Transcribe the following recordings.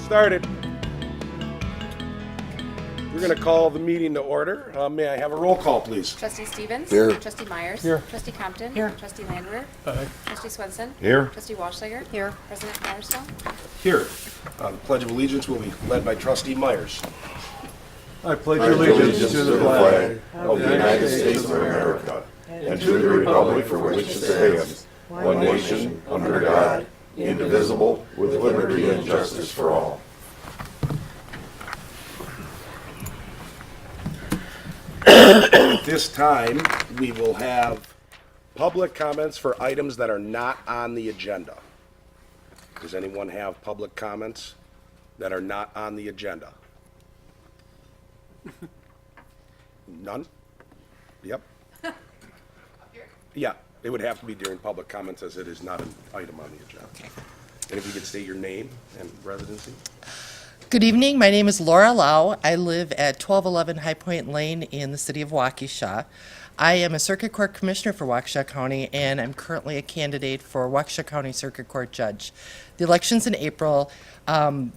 started. We're going to call the meeting to order. May I have a roll call, please? Trustee Stevens. Here. Trustee Meyers. Here. Trustee Compton. Here. Trustee Landwehr. Aye. Trustee Swenson. Here. Trustee Walshliger. Here. President Firestone. Here. The Pledge of Allegiance will be led by Trustee Myers. I pledge allegiance to the flag of the United States of America and to the republic for which it stands, one nation, under God, indivisible, with liberty and justice for all. At this time, we will have public comments for items that are not on the agenda. Does anyone have public comments that are not on the agenda? None? Yep. Yeah, it would have to be during public comments as it is not an item on the agenda. And if you could state your name and residency? Good evening. My name is Laura Lau. I live at 1211 High Point Lane in the city of Waukesha. I am a Circuit Court Commissioner for Waukesha County, and I'm currently a candidate for Waukesha County Circuit Court Judge. The election's in April.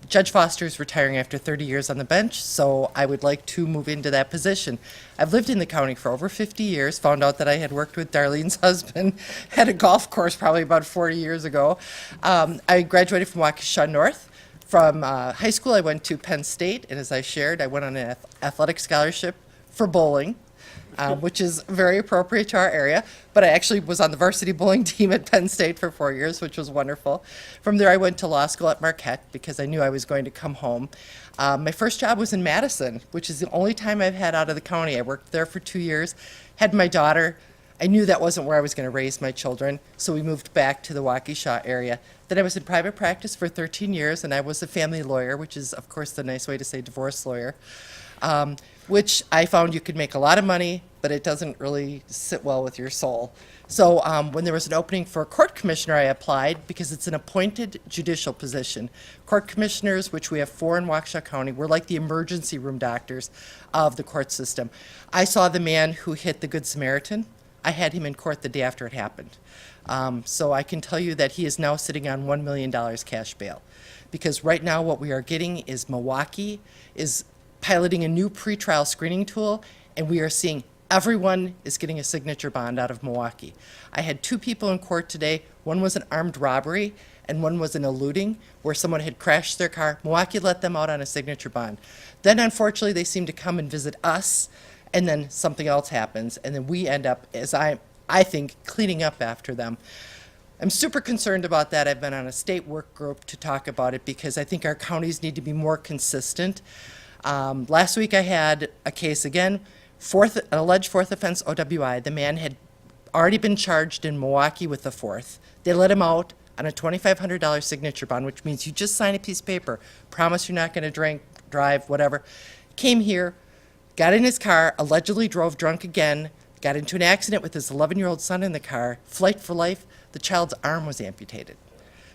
Judge Foster is retiring after 30 years on the bench, so I would like to move into that position. I've lived in the county for over 50 years, found out that I had worked with Darlene's husband at a golf course probably about 40 years ago. I graduated from Waukesha North. From high school, I went to Penn State, and as I shared, I went on an athletic scholarship for bowling, which is very appropriate to our area. But I actually was on the varsity bowling team at Penn State for 4 years, which was wonderful. From there, I went to law school at Marquette because I knew I was going to come home. My first job was in Madison, which is the only time I've had out of the county. I worked there for 2 years, had my daughter. I knew that wasn't where I was going to raise my children, so we moved back to the Waukesha area. Then I was in private practice for 13 years, and I was a family lawyer, which is, of course, the nice way to say divorce lawyer, which I found you could make a lot of money, but it doesn't really sit well with your soul. So when there was an opening for a court commissioner, I applied because it's an appointed judicial position. Court commissioners, which we have 4 in Waukesha County, we're like the emergency room doctors of the court system. I saw the man who hit the Good Samaritan. I had him in court the day after it happened. So I can tell you that he is now sitting on $1 million cash bail. Because right now what we are getting is Milwaukee is piloting a new pretrial screening tool, and we are seeing everyone is getting a signature bond out of Milwaukee. I had 2 people in court today. One was an armed robbery, and one was an eluding, where someone had crashed their car. Milwaukee let them out on a signature bond. Then unfortunately they seem to come and visit us, and then something else happens, and then we end up, as I think, cleaning up after them. I'm super concerned about that. I've been on a state work group to talk about it because I think our counties need to be more consistent. Last week I had a case again, an alleged fourth offense OWI. The man had already been charged in Milwaukee with the fourth. They let him out on a $2,500 signature bond, which means you just sign a piece of paper, promise you're not going to drink, drive, whatever. Came here, got in his car, allegedly drove drunk again, got into an accident with his 11-year-old son in the car, flight for life, the child's arm was amputated.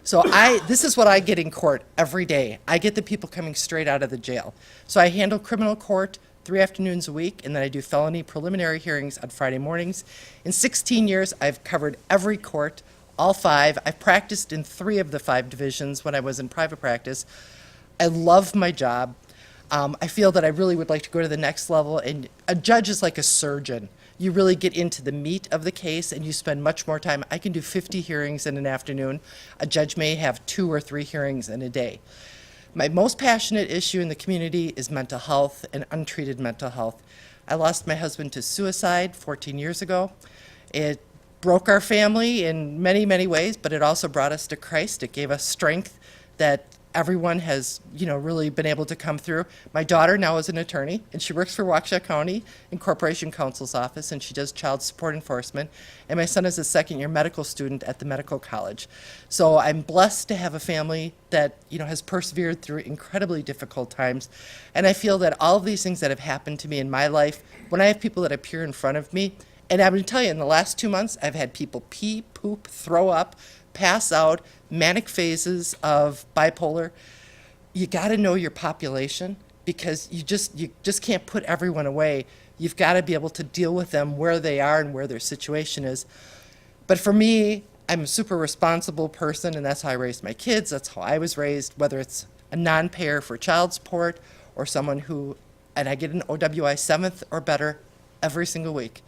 So this is what I get in court every day. I get the people coming straight out of the jail. So I handle criminal court 3 afternoons a week, and then I do felony preliminary hearings on Friday mornings. In 16 years, I've covered every court, all 5. I've practiced in 3 of the 5 divisions when I was in private practice. I love my job. I feel that I really would like to go to the next level, and a judge is like a surgeon. You really get into the meat of the case and you spend much more time. I can do 50 hearings in an afternoon. A judge may have 2 or 3 hearings in a day. My most passionate issue in the community is mental health and untreated mental health. I lost my husband to suicide 14 years ago. It broke our family in many, many ways, but it also brought us to Christ. It gave us strength that everyone has, really been able to come through. My daughter now is an attorney, and she works for Waukesha County in Corporation Counsel's office, and she does child support enforcement. And my son is a second-year medical student at the medical college. So I'm blessed to have a family that, has persevered through incredibly difficult times. And I feel that all of these things that have happened to me in my life, when I have people that appear in front of me, and I'm going to tell you, in the last 2 months, I've had people pee, poop, throw up, pass out, manic phases of bipolar. You got to know your population because you just can't put everyone away. You've got to be able to deal with them where they are and where their situation is. But for me, I'm a super responsible person, and that's how I raised my kids. That's how I was raised, whether it's a non-payer for child support or someone who, and I get an OWI 7th or better every single week.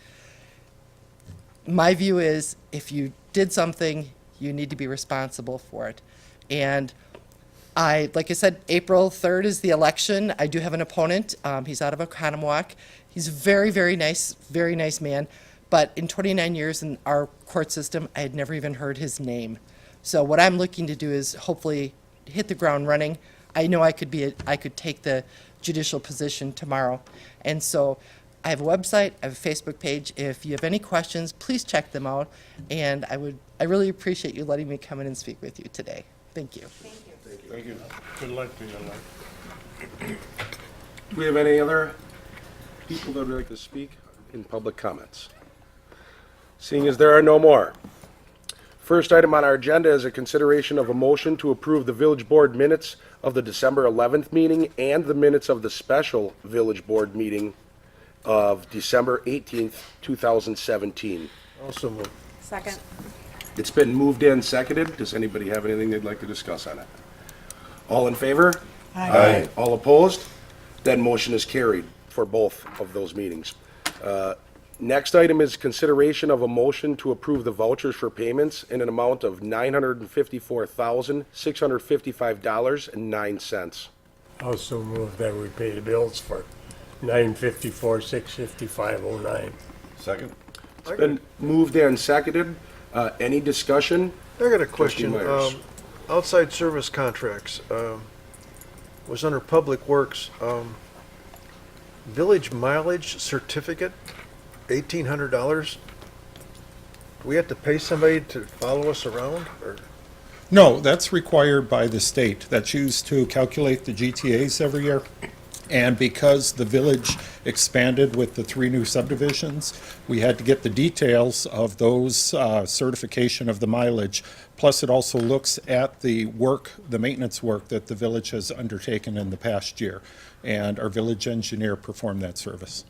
My view is if you did something, you need to be responsible for it. And like I said, April 3rd is the election. I do have an opponent. He's out of Oconomowoc. He's a very, very nice man. But in 29 years in our court system, I had never even heard his name. So what I'm looking to do is hopefully hit the ground running. I know I could take the judicial position tomorrow. And so I have a website, I have a Facebook page. If you have any questions, please check them out. And I really appreciate you letting me come in and speak with you today. Thank you. Thank you. Good luck to you. Do we have any other people that would like to speak in public comments? Seeing as there are no more. First item on our agenda is a consideration of a motion to approve the village board minutes of the December 11th meeting and the minutes of the special village board meeting of December 18th, 2017. Also move. Second. It's been moved and seconded. Does anybody have anything they'd like to discuss on it? All in favor? Aye. All opposed? That motion is carried for both of those meetings. Next item is consideration of a motion to approve the vouchers for payments in an amount of $954,655.09. Also move that we pay the bills for $954,655.09. Second? It's been moved and seconded. Any discussion? I got a Trustee question. Meyers. Outside service contracts, was under Public Works, village mileage certificate, $1,800. Do we have to pay somebody to follow us around, or? No, that's required by the state. That's used to calculate the GTAs every year. And because the village expanded with the 3 new subdivisions, we had to get the details of those certification of the mileage. Plus, it also looks at the work, the maintenance work that the village has undertaken in the past year. And our village engineer performed that service.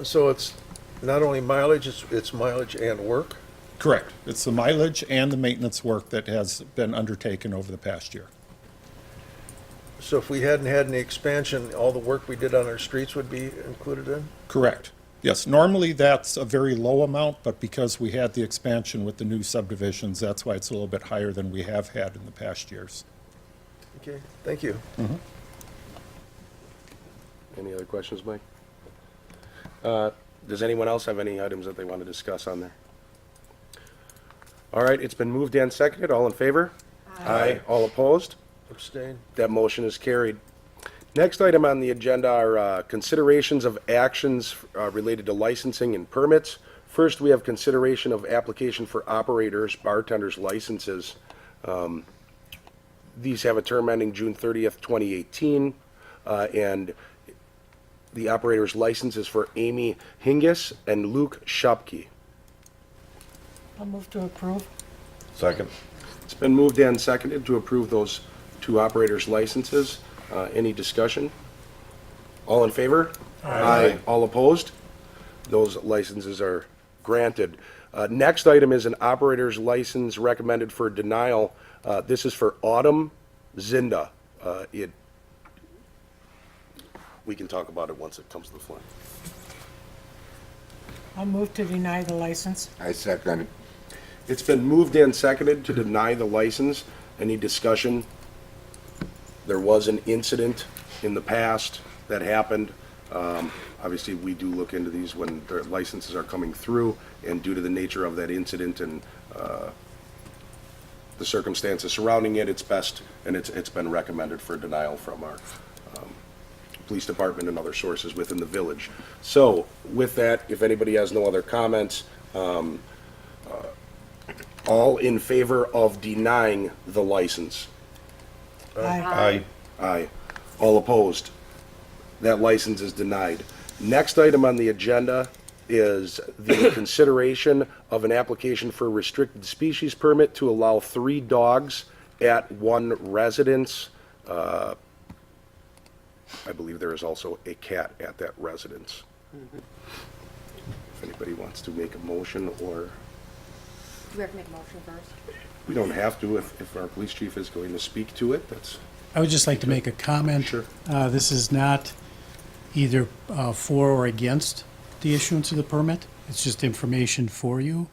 So it's not only mileage, it's mileage and work? Correct. It's the mileage and the maintenance work that has been undertaken over the past year. So if we hadn't had any expansion, all the work we did on our streets would be included in? Correct. Yes, normally that's a very low amount, but because we had the expansion with the new subdivisions, that's why it's a little bit higher than we have had in the past years. Okay, thank you. Any other questions, Mike? Does anyone else have any items that they want to discuss on there? All right, it's been moved and seconded. All in favor? Aye. All opposed? Abstain. That motion is carried. Next item on the agenda are considerations of actions related to licensing and permits. First, we have consideration of application for operators, bartenders licenses. These have a term ending June 30th, 2018, and the operator's license is for Amy Hingis and Luke Shupke. I'll move to approve. Second? It's been moved and seconded to approve those 2 operators' licenses. Any discussion? All in favor? Aye. All opposed? Those licenses are granted. Next item is an operator's license recommended for denial. This is for Autumn Zinda. We can talk about it once it comes to the floor. I'll move to deny the license. I second. It's been moved and seconded to deny the license. Any discussion? There was an incident in the past that happened. Obviously, we do look into these when the licenses are coming through, and due to the nature of that incident and the circumstances surrounding it, it's best, and it's been recommended for denial from our police department and other sources within the village. So with that, if anybody has no other comments, all in favor of denying the license? Aye. Aye. All opposed? That license is denied. Next item on the agenda is the consideration of an application for a restricted species permit to allow 3 dogs at 1 residence. I believe there is also a cat at that residence. If anybody wants to make a motion, or Do we have to make a motion first? we don't have to if our police chief is going to speak to it. That's I would just like to make a comment. Sure. This is not either for or against the issuance of the permit. It's just information for you,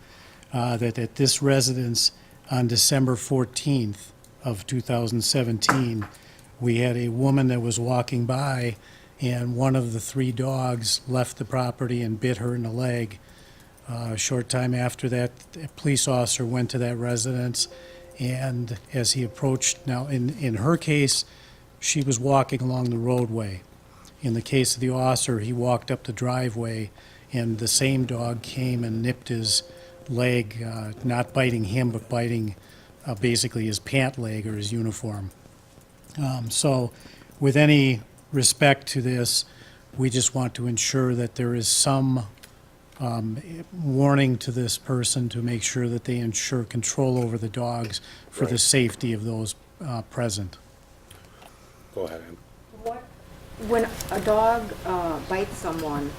that at this residence on December 14th of 2017, we had a woman that was walking by, and one of the 3 dogs left the property and bit her in the leg. A short time after that, a police officer went to that residence, and as he approached, now in her case, she was walking along the roadway. In the case of the officer, he walked up the driveway, and the same dog came and nipped his leg, not biting him, but biting basically his pant leg or his uniform. So with any respect to this, we just want to ensure that there is some warning to this person to make sure that they ensure control over the dogs for the safety of those present. Go ahead, Ann. When a dog bites someone,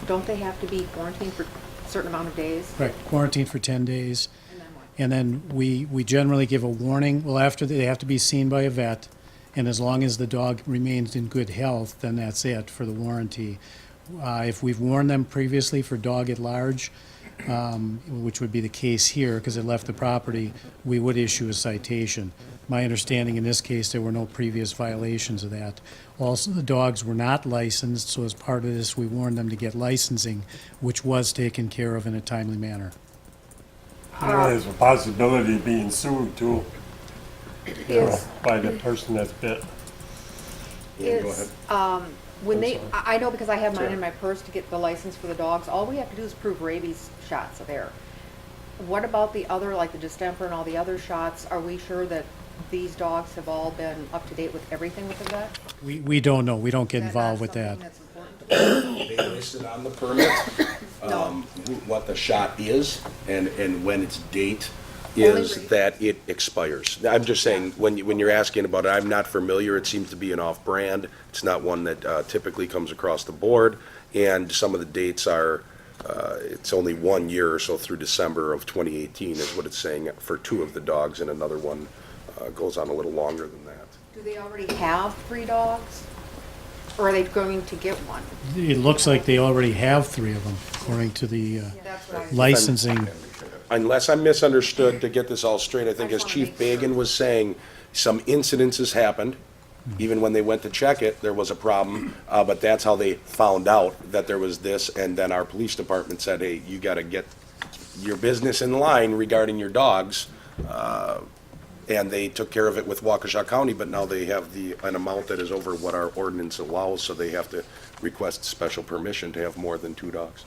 don't they have to be quarantined for a certain amount of days? Right, quarantine for 10 days. And then what? And then we generally give a warning. Well, after they have to be seen by a vet, and as long as the dog remains in good health, then that's it for the warranty. If we've warned them previously for dog at large, which would be the case here because it left the property, we would issue a citation. My understanding in this case, there were no previous violations of that. Also, the dogs were not licensed, so as part of this, we warned them to get licensing, which was taken care of in a timely manner. There's a possibility of being sued too, by the person that's bit. Yeah, go ahead. When I know because I have mine in my purse to get the license for the dogs, all we have to do is prove rabies shots are there. What about the other, like the distemper and all the other shots? Are we sure that these dogs have all been up to date with everything with the vet? We don't know. We don't get Is that not involved with that. something that's important? They listed on the permit, what the shot is and when its date is Only- that it expires. I'm just saying, when you're asking about it, I'm not familiar. It seems to be an off-brand. It's not one that typically comes across the board. And some of the dates are, it's only 1 year or so through December of 2018 is what it's saying for 2 of the dogs, and another one goes on a little longer than that. Do they already have 3 dogs? Or are they going to get one? It looks like they already have 3 of them, according to the That's what I was. licensing. Unless I'm misunderstood, to get this all straight, I think I as just Chief wanna make Bagan was saying, some incidences happened. Even when they went to check it, there was a problem, but that's how they found out that there was this, and then our police department said, hey, you gotta get your business in line regarding your dogs. And they took care of it with Waukesha County, but now they have an amount that is over what our ordinance allows, so they have to request special permission to have more than 2 dogs.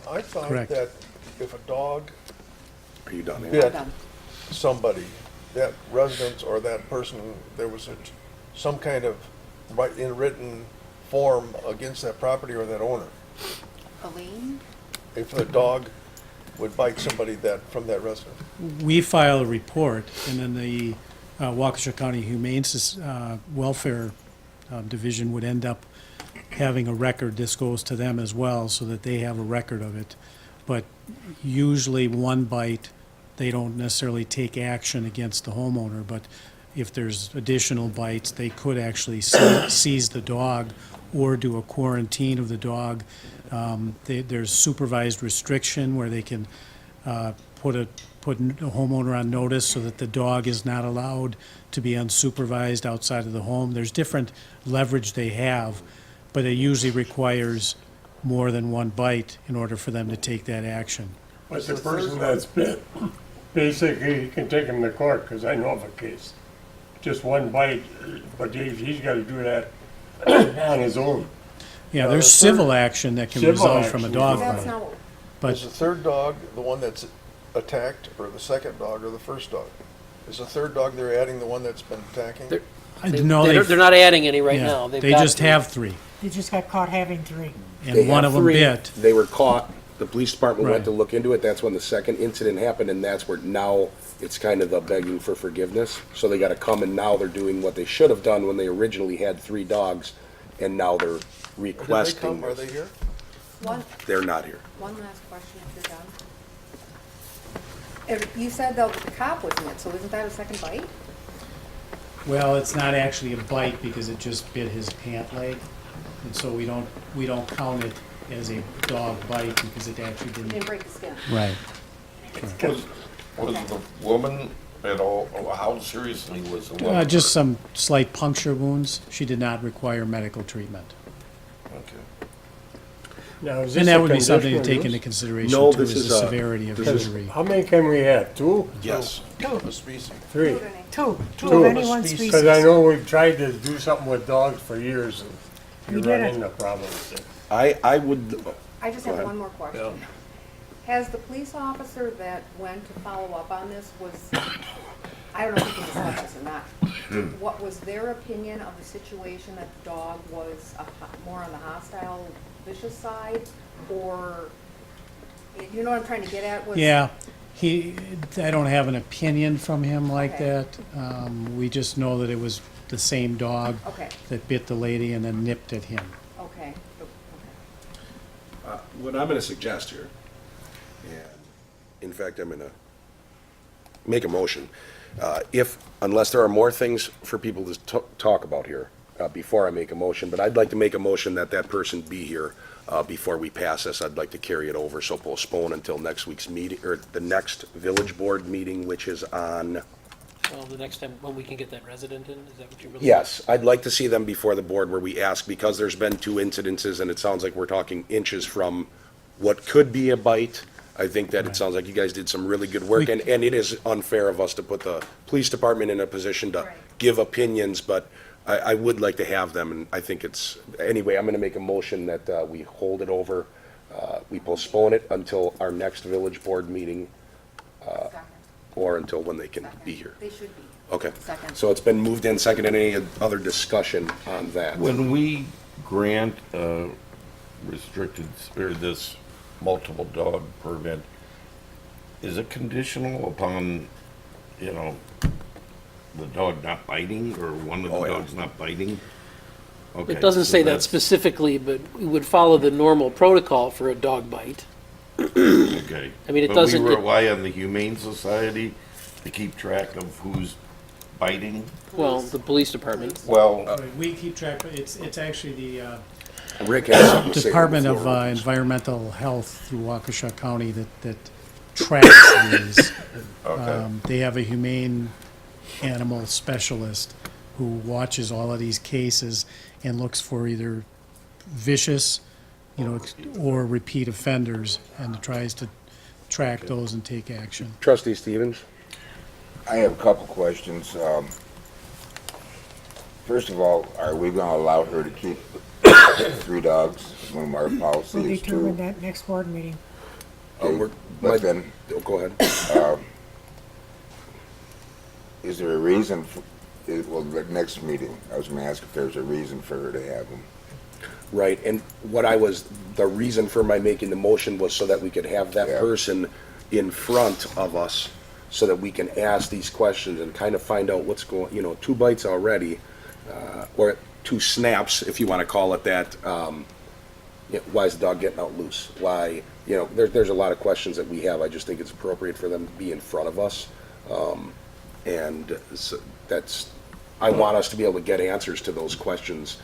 I thought Correct. that if a dog Are you done, Ann? bit done. somebody, that residence or that person, there was some kind of in written form against that property or that owner. Aline? If the dog would bite somebody from that residence. We file a report, and then the Waukesha County Humane Welfare Division would end up having a record. This goes to them as well, so that they have a record of it. But usually 1 bite, they don't necessarily take action against the homeowner, but if there's additional bites, they could actually seize the dog or do a quarantine of the dog. There's supervised restriction where they can put a homeowner on notice so that the dog is not allowed to be unsupervised outside of the home. There's different leverage they have, but it usually requires more than 1 bite in order for them to take that action. But the person that's bit, basically, you can take him to court, because I know of a case. Just 1 bite, but he's got to do that on his own. Yeah, there's civil action that can Civil result from a action. dog That's bite. not, Is the But 3rd dog the one that's attacked, or the 2nd dog, or the 1st dog? Is the 3rd dog they're adding the one that's been attacking? I know They're not adding any right yeah, now. They've they got just to. have 3, They just got caught having 3. They and one have of them 3. bit. They were caught, the police department went Right. to look into it, that's when the second incident happened, and that's where now it's kind of the begging for forgiveness. So they gotta come, and now they're doing what they should have done when they originally had 3 dogs, and now they're Or did they requesting come? Are this. they here? They're not here. one last question if you're done. You said though that the cop was in it, so isn't that a second bite? Well, it's not actually a bite because it just bit his pant leg. And so we don't count it as a dog bite because it actually Didn't didn't. break the skin. Right. Was the woman at all, how seriously was the woman? Just some slight puncture wounds. She did not require medical treatment. Okay. Now, is this And that a would be something to conditional take into use? consideration No, too, this is is the a- severity of this is- injury. How many can we have? Two? Yes. A species. Three? Two Two. of any one species. Because I know we've tried to do something with dogs for years and We you did run it. into problems. I would, I just Go have ahead. one more question. Has the police officer that went to follow up on this I don't know if you can discuss this or not, what was their opinion of the situation that the dog was more on the hostile, vicious side? Or, you know what I'm trying to get at? Yeah, I don't have an opinion from him like Okay. that. We just know that it was the same dog Okay, that bit the lady and then nipped at him. okay. what I'm gonna suggest here, and in fact, I'm gonna make a motion. Unless there are more things for people to talk about here, before I make a motion, but I'd like to make a motion that that person be here, before we pass this. I'd like to carry it over, so postpone until next week's meeting, or the next village board meeting, which is on, Well, the next time, when we can get that resident in, is that what you really? yes, I'd like to see them before the board where we ask, because there's been 2 incidences, and it sounds like we're talking inches from what could be a bite. I think that it sounds like you guys did some really good work, and it is unfair of us to put the police department in a position to Right. give opinions, but I would like to have them, and I think it's, anyway, I'm gonna make a motion that we hold it over, we postpone it until our next village board meeting, Second. or until when they can be here. They should be. Okay. Second. So it's been moved in, seconded. Any other discussion on that? When we grant restricted, or this multiple dog permit, is it conditional upon, the dog not biting, or one of the Oh, yeah. dogs not biting? Okay, It doesn't so say that that's- specifically, but we would follow the normal protocol for a dog bite. Okay. I mean, it But doesn't- we rely on the Humane Society to keep track of who's biting? Well, the police department. Well, We keep track, it's actually the Rick has something to say. on the Department of floor. Environmental Health through Waukesha County that tracks these. okay, They have a humane animal specialist who watches all of these cases and looks for either vicious, or repeat offenders, and tries to track those and take action. Trustee Stevens? I have a couple questions. First of all, are we going to allow her to keep 3 dogs when our policy We'll is determine 2? that next board meeting. But then, Go ahead. is there a reason, the next meeting, I was going to ask if there's a reason for her to have them. Right, and the reason for my making the motion was so that we could have that Yeah. person in front of us, so that we can ask these questions and kind of find out what's going, 2 bites already, or 2 snaps, if you want to call it that. Why is the dog getting out loose? Why, there's a lot of questions that we have. I just think it's appropriate for them to be in front of us. And so I want us to be able to get answers to those questions,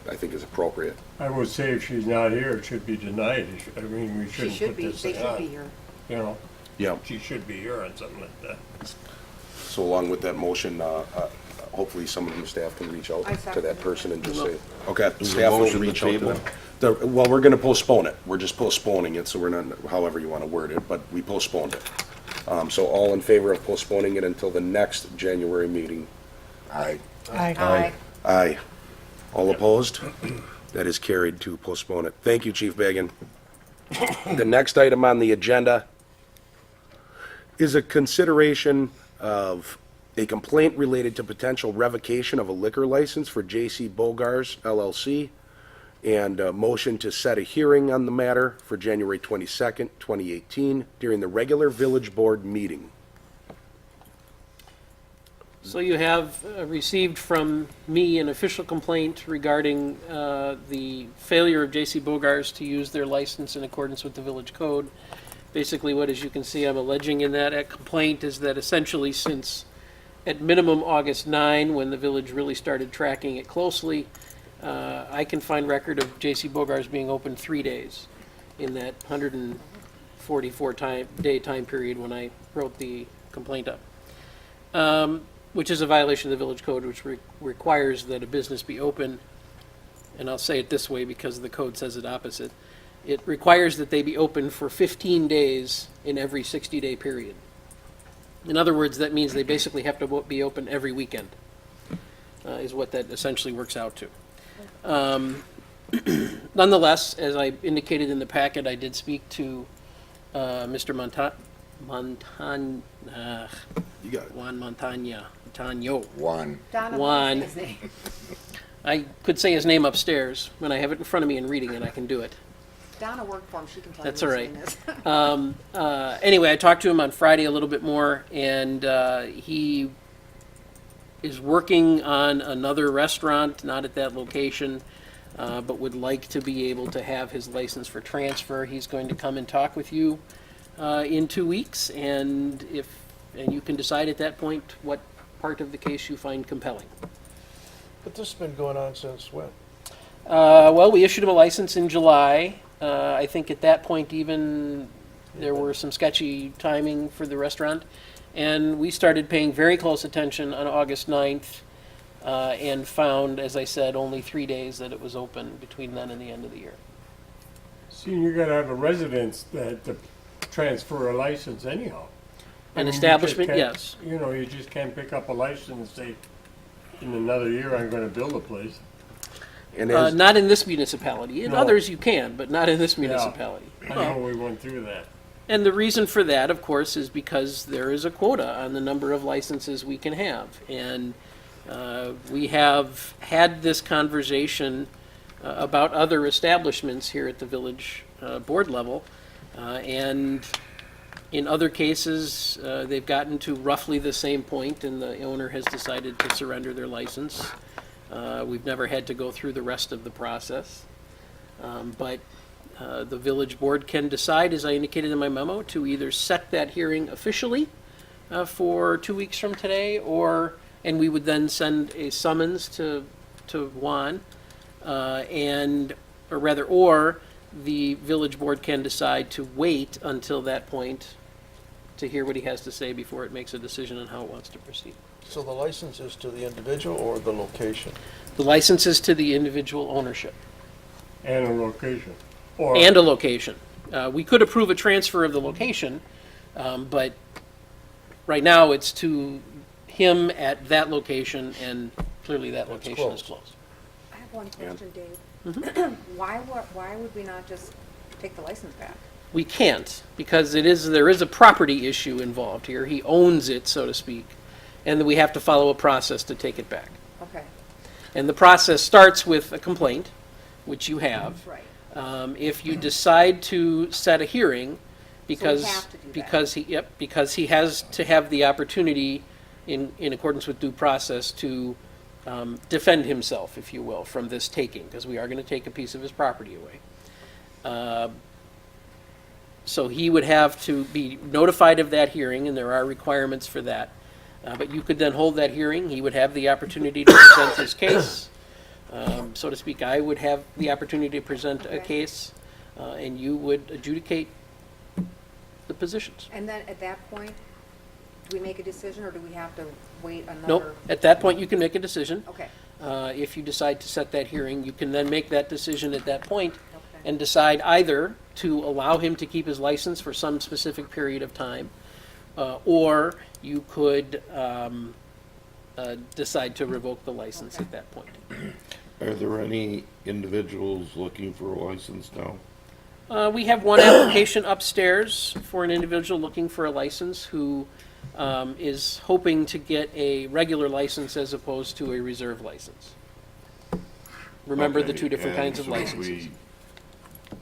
I think is appropriate. I would say if she's not here, it should be denied. I mean, we She shouldn't should put be, this they thing should be on. here. You know, Yeah. she should be here on something like that. So along with that motion, hopefully some of your staff can reach out I to second that it. person and just say, okay, Is the staff will motion reach to out to table? them. Well, we're gonna postpone it. We're just postponing it, so we're not, however you wanna word it, but we postponed it. So all in favor of postponing it until the next January meeting? Aye. Aye. Aye. All opposed? That is carried to postpone it. Thank you, Chief Bagan. The next item on the agenda is a consideration of a complaint related to potential revocation of a liquor license for J.C. Bogars LLC, and a motion to set a hearing on the matter for January 22nd, 2018, during the regular village board meeting. So you have received from me an official complaint regarding the failure of J.C. Bogars to use their license in accordance with the village code. Basically, what, as you can see, I'm alleging in that complaint is that essentially since at minimum August 9, when the village really started tracking it closely. I can find record of J.C. Bogar's being open 3 days in that 144-day time period when I wrote the complaint up, which is a violation of the village code, which requires that a business be open, and I'll say it this way because the code says it opposite. It requires that they be open for 15 days in every 60-day period. In other words, that means they basically have to be open every weekend, is what that essentially works out to. Nonetheless, as I indicated in the packet, I did speak to Mr. You got it. Juan Montano. One. Donna, Juan. what's his name? I could say his name upstairs. When I have it in front of me and reading it, I can do it. Donna worked for him, she can tell you That's what all his right. name is. Anyway, I talked to him on Friday a little bit more, and he is working on another restaurant, not at that location, but would like to be able to have his license for transfer. He's going to come and talk with you in 2 weeks, and you can decide at that point what part of the case you find compelling. But this has been going on since when? Well, we issued him a license in July. I think at that point even there were some sketchy timing for the restaurant. And we started paying very close attention on August 9th and found, as I said, only 3 days that it was open between then and the end of the year. See, you gotta have a residence that to transfer a license anyhow. I An mean, you just establishment, can't- yes. You know, you just can't pick up a license and say, in another year, I'm gonna build a place. And as, Not in this municipality. In No. others you can, but not in this municipality. I know we went through that. And the reason for that, of course, is because there is a quota on the number of licenses we can have. And we have had this conversation about other establishments here at the village board level. And in other cases, they've gotten to roughly the same point and the owner has decided to surrender their license. We've never had to go through the rest of the process. But the village board can decide, as I indicated in my memo, to either set that hearing officially for 2 weeks from today, and we would then send a summons to Juan, or the village board can decide to wait until that point to hear what he has to say before it makes a decision on how it wants to proceed. So the license is to the individual or the location? The license is to the individual ownership. And a location. Or, And a location. We could approve a transfer of the location, but right now it's to him at that location, and clearly that location is closed. I have one question, Dave. Mm-hmm. Why would we not just take the license back? We can't, because there is a property issue involved here. He owns it, so to speak, and we have to follow a process to take it back. Okay, And the process starts with a complaint, which you have. right. If you decide to set a hearing, because have to do that. because he has to have the opportunity, in accordance with due process, to defend himself, if you will, from this taking, because we are going to take a piece of his property away. So he would have to be notified of that hearing, and there are requirements for that. But you could then hold that hearing. He would have the opportunity to present his case. So to speak, I would have the opportunity to present a case, and you would adjudicate the positions. And then at that point, do we make a decision or do we have to wait another? Nope, at that point, you can make a decision. Okay, If you decide to set that hearing, you can then make that decision at that point okay. and decide either to allow him to keep his license for some specific period of time, or you could decide to revoke the license at that point. Are there any individuals looking for a license now? We have one application upstairs for an individual looking for a license who is hoping to get a regular license as opposed to a reserve license. Remember the Okay, two different kinds of and so if licenses. we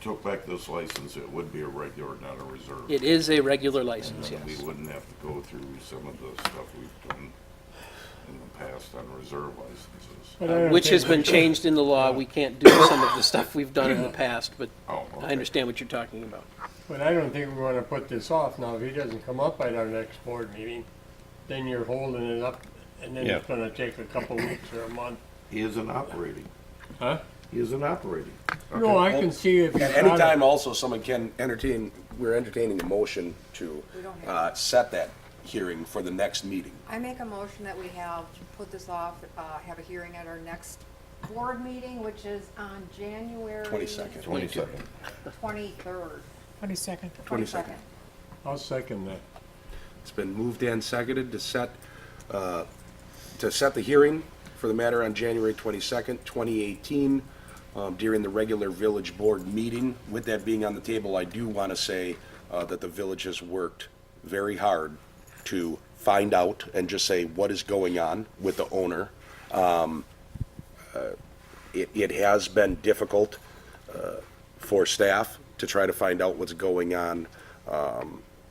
took back this license, it would be a regular, not a reserve. It is a regular license, And yes. we wouldn't have to go through some of the stuff we've done in the past on reserve licenses. but I don't Which think has been we should- changed in the law. We can't do some of the stuff we've done in the past, but Oh, I okay. understand what you're talking about. But I don't think we wanna put this off now. If he doesn't come up at our next board meeting, then you're holding it up, and then it's gonna take a couple weeks or a month. He isn't operating. Huh? He isn't operating. No, I can see if. At any time also, someone can we're entertaining a motion to We don't have- set that hearing for the next meeting. I make a motion that we put this off, have a hearing at our next board meeting, which is on January. 22nd. 22nd. 23rd. 22nd. 22nd. I'll second that. It's been moved and seconded to set the hearing for the matter on January 22nd, 2018, during the regular village board meeting. With that being on the table, I do want to say that the village has worked very hard to find out and just say what is going on with the owner. It has been difficult for staff to try to find out what's going on.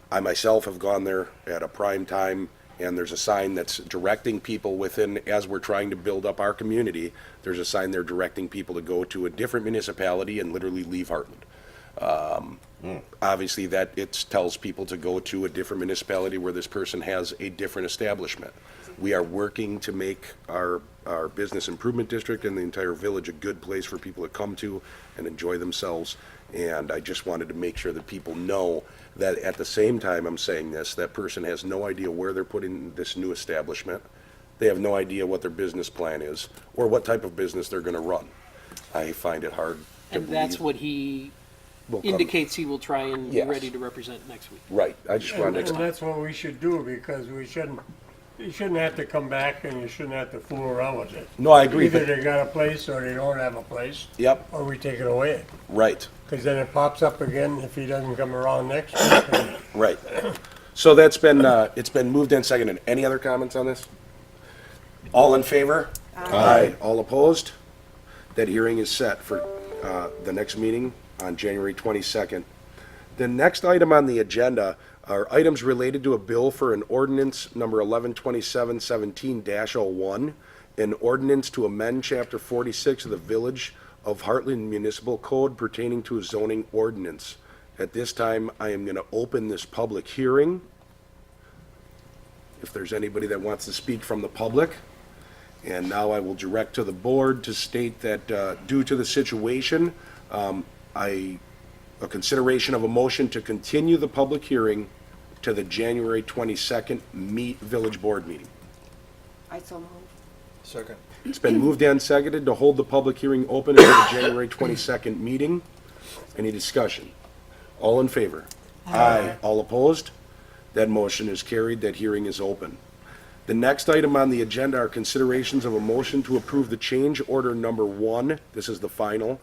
I myself have gone there at a prime time, and there's a sign that's directing people within, as we're trying to build up our community, there's a sign there directing people to go to a different municipality and literally leave Heartland. Obviously, that it tells people to go to a different municipality where this person has a different establishment. We are working to make our business improvement district and the entire village a good place for people to come to and enjoy themselves. And I just wanted to make sure that people know that at the same time I'm saying this, that person has no idea where they're putting this new establishment. They have no idea what their business plan is or what type of business they're gonna run. I find it hard to And that's believe what he will come. indicates he will try and be Yes. ready to represent next week. Right, I just wanted And to, that's what we should do, because you shouldn't have to come back and you shouldn't have to fool around with it. no, I agree, Either but, they got a place or they don't have a place, yep, or we take it away. right. Because then it pops up again if he doesn't come around next week. Right. So that's been, it's been moved and seconded. Any other comments on this? All in favor? Aye. All opposed? That hearing is set for the next meeting on January 22nd. The next item on the agenda are items related to a bill for an ordinance number 112717-01, an ordinance to amend Chapter 46 of the Village of Heartland Municipal Code pertaining to a zoning ordinance. At this time, I am going to open this public hearing. If there's anybody that wants to speak from the public. And now I will direct to the board to state that due to the situation, a consideration of a motion to continue the public hearing to the January 22nd village board meeting. I so move. Second. It's been moved and seconded to hold the public hearing open until the January 22nd meeting. Any discussion? All in favor? Aye. All opposed? That motion is carried. That hearing is open. The next item on the agenda are considerations of a motion to approve the change order number 1, this is the final,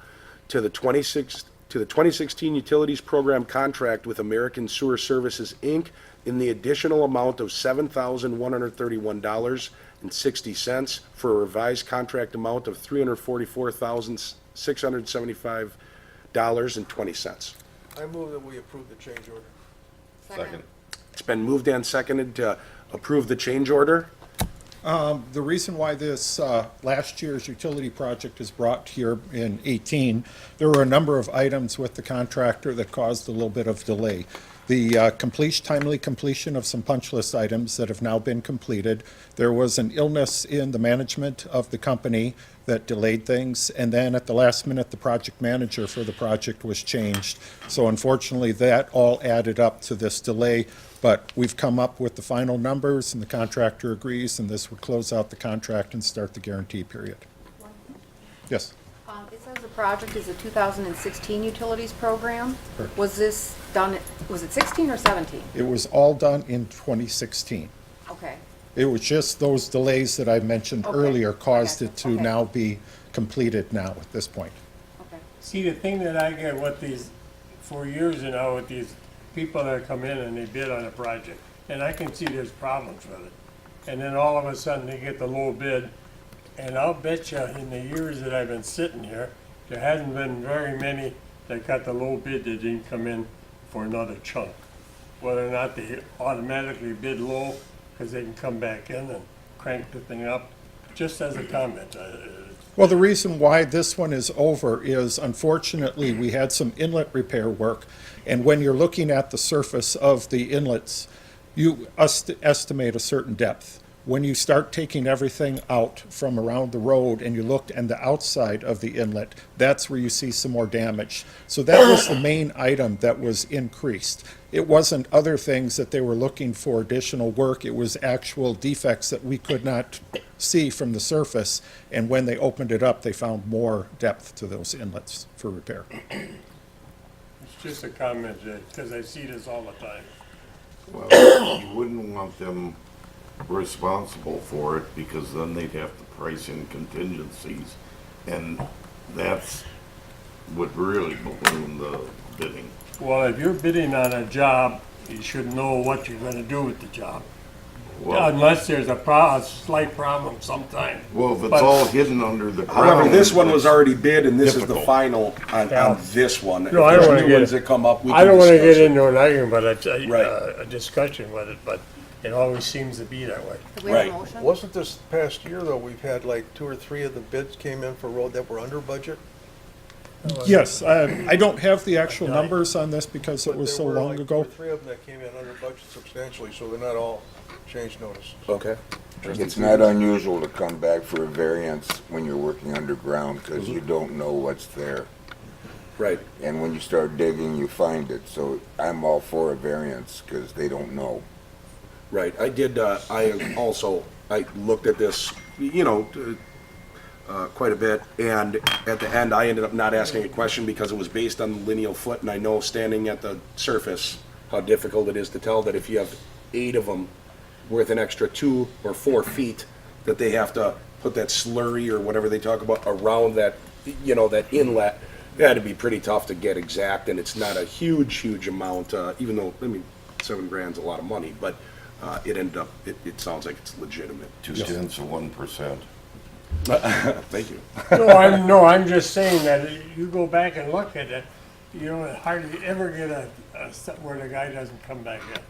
to the 2016 Utilities Program contract with American Sewer Services, Inc. in the additional amount of $7,131.60 for a revised contract amount of $344,675.20. I move that we approve the change order. Second. It's been moved and seconded to approve the change order. The reason why this last year's utility project is brought here in 18, there were a number of items with the contractor that caused a little bit of delay. The timely completion of some punch list items that have now been completed. There was an illness in the management of the company that delayed things, and then at the last minute, the project manager for the project was changed. So unfortunately, that all added up to this delay, but we've come up with the final numbers, and the contractor agrees, and this would close out the contract and start the guarantee period. Yes? It says the project is a 2016 utilities program. Correct. Was this done, was it 16 or 17? It was all done in 2016. Okay. It was just those delays that I mentioned Okay. earlier caused I got it to you. Okay. now be completed now at this point. Okay. See, the thing that I get with these, for years now, with these people that come in and they bid on a project, and I can see there's problems with it. And then all of a sudden, they get the low bid, and I'll bet you in the years that I've been sitting here, there hasn't been very many that got the low bid that didn't come in for another chunk. Whether or not they automatically bid low, because they can come back in and crank the thing up, just as a comment. Well, the reason why this one is over is unfortunately, we had some inlet repair work. And when you're looking at the surface of the inlets, you estimate a certain depth. When you start taking everything out from around the road and you looked and the outside of the inlet, that's where you see some more damage. So that was the main item that was increased. It wasn't other things that they were looking for additional work. It was actual defects that we could not see from the surface. And when they opened it up, they found more depth to those inlets for repair. It's just a comment, because I see this all the time. Well, you wouldn't want them responsible for it, because then they'd have to price in contingencies, and that's would really balloon the bidding. Well, if you're bidding on a job, you should know what you're gonna do with the job. Well, Unless there's a slight problem sometime. well, if it's But- all hidden under the ground. However, this one was it's already bid, and this is the difficult. final Yeah. on this one. If No, I don't there's wanna new get- ones that come up, we I can don't wanna discuss get it. into an argument, but Right. a discussion with it, but it always seems to be that way. Do we have a Right. motion? Wasn't this past year, though, we've had like 2 or 3 of the bids came in for road that were under budget? Yes, I don't have the actual numbers on this because it But was there so were long like ago. 2 or 3 of them that came in under budget substantially, so they're not all change notices. Okay. It's not unusual to come back for a variance when you're working underground because you don't know what's there. Right. And when you start digging, you find it. So I'm all for a variance because they don't know. Right, I did, I looked at this, quite a bit, and at the end, I ended up not asking a question because it was based on the lineal foot, and I know standing at the surface, how difficult it is to tell that if you have 8 of them worth an extra 2 or 4 feet, that they have to put that slurry or whatever they talk about around that, that inlet. It had to be pretty tough to get exact, and it's not a huge amount, even though, $7,000's a lot of money, but it ended up, it sounds like it's legitimate. 0.2% of 1%. Thank you. No, I'm just saying that you go back and look at it, you don't hardly ever get a step where the guy doesn't come back in.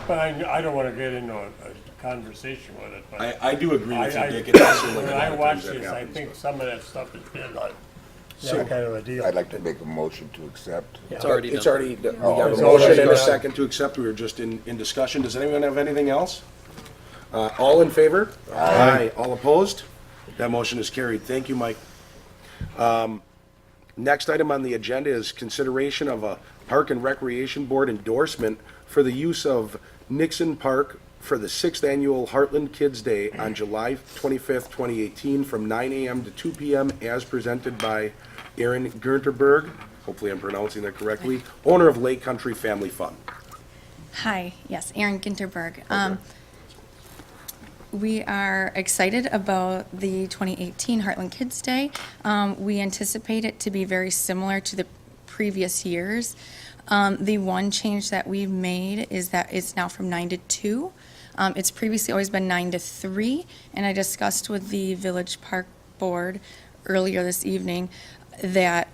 But I don't wanna get into a conversation with it, but. I do agree with you, Dick. It does seem like When a lot I of watch times that this, I happens, think but- some of that stuff has been like, that kind of a deal. I'd like to make a motion to accept. It's already It's done. already, we got Oh, a it's motion already and a done. second to accept. We were just in discussion. Does anyone have anything else? All in favor? Aye. All opposed? That motion is carried. Thank you, Mike. Next item on the agenda is consideration of a Park and Recreation Board endorsement for the use of Nixon Park for the 6th Annual Heartland Kids Day on July 25th, 2018, from 9 a.m. to 2 p.m., as presented by Aaron Gernterberg, hopefully I'm pronouncing that correctly, owner of Lake Country Family Fun. Hi, yes, Erin Ginterberg. We are excited about the 2018 Heartland Kids Day. We anticipate it to be very similar to the previous years. The one change that we've made is that it's now from 9 to 2. It's previously always been 9 to 3, and I discussed with the Village Park Board earlier this evening that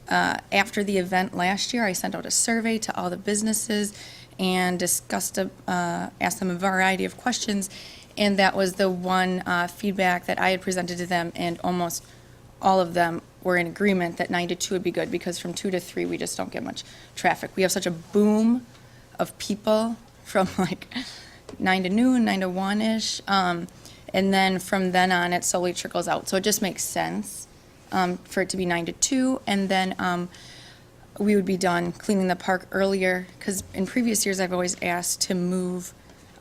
after the event last year, I sent out a survey to all the businesses and asked them a variety of questions, and that was the one feedback that I had presented to them, and almost all of them were in agreement that 9 to 2 would be good, because from 2 to 3, we just don't get much traffic. We have such a boom of people from like 9 to noon, 9 to 1-ish, and then from then on, it slowly trickles out. So it just makes sense for it to be 9 to 2, and then we would be done cleaning the park earlier, because in previous years, I've always asked to move,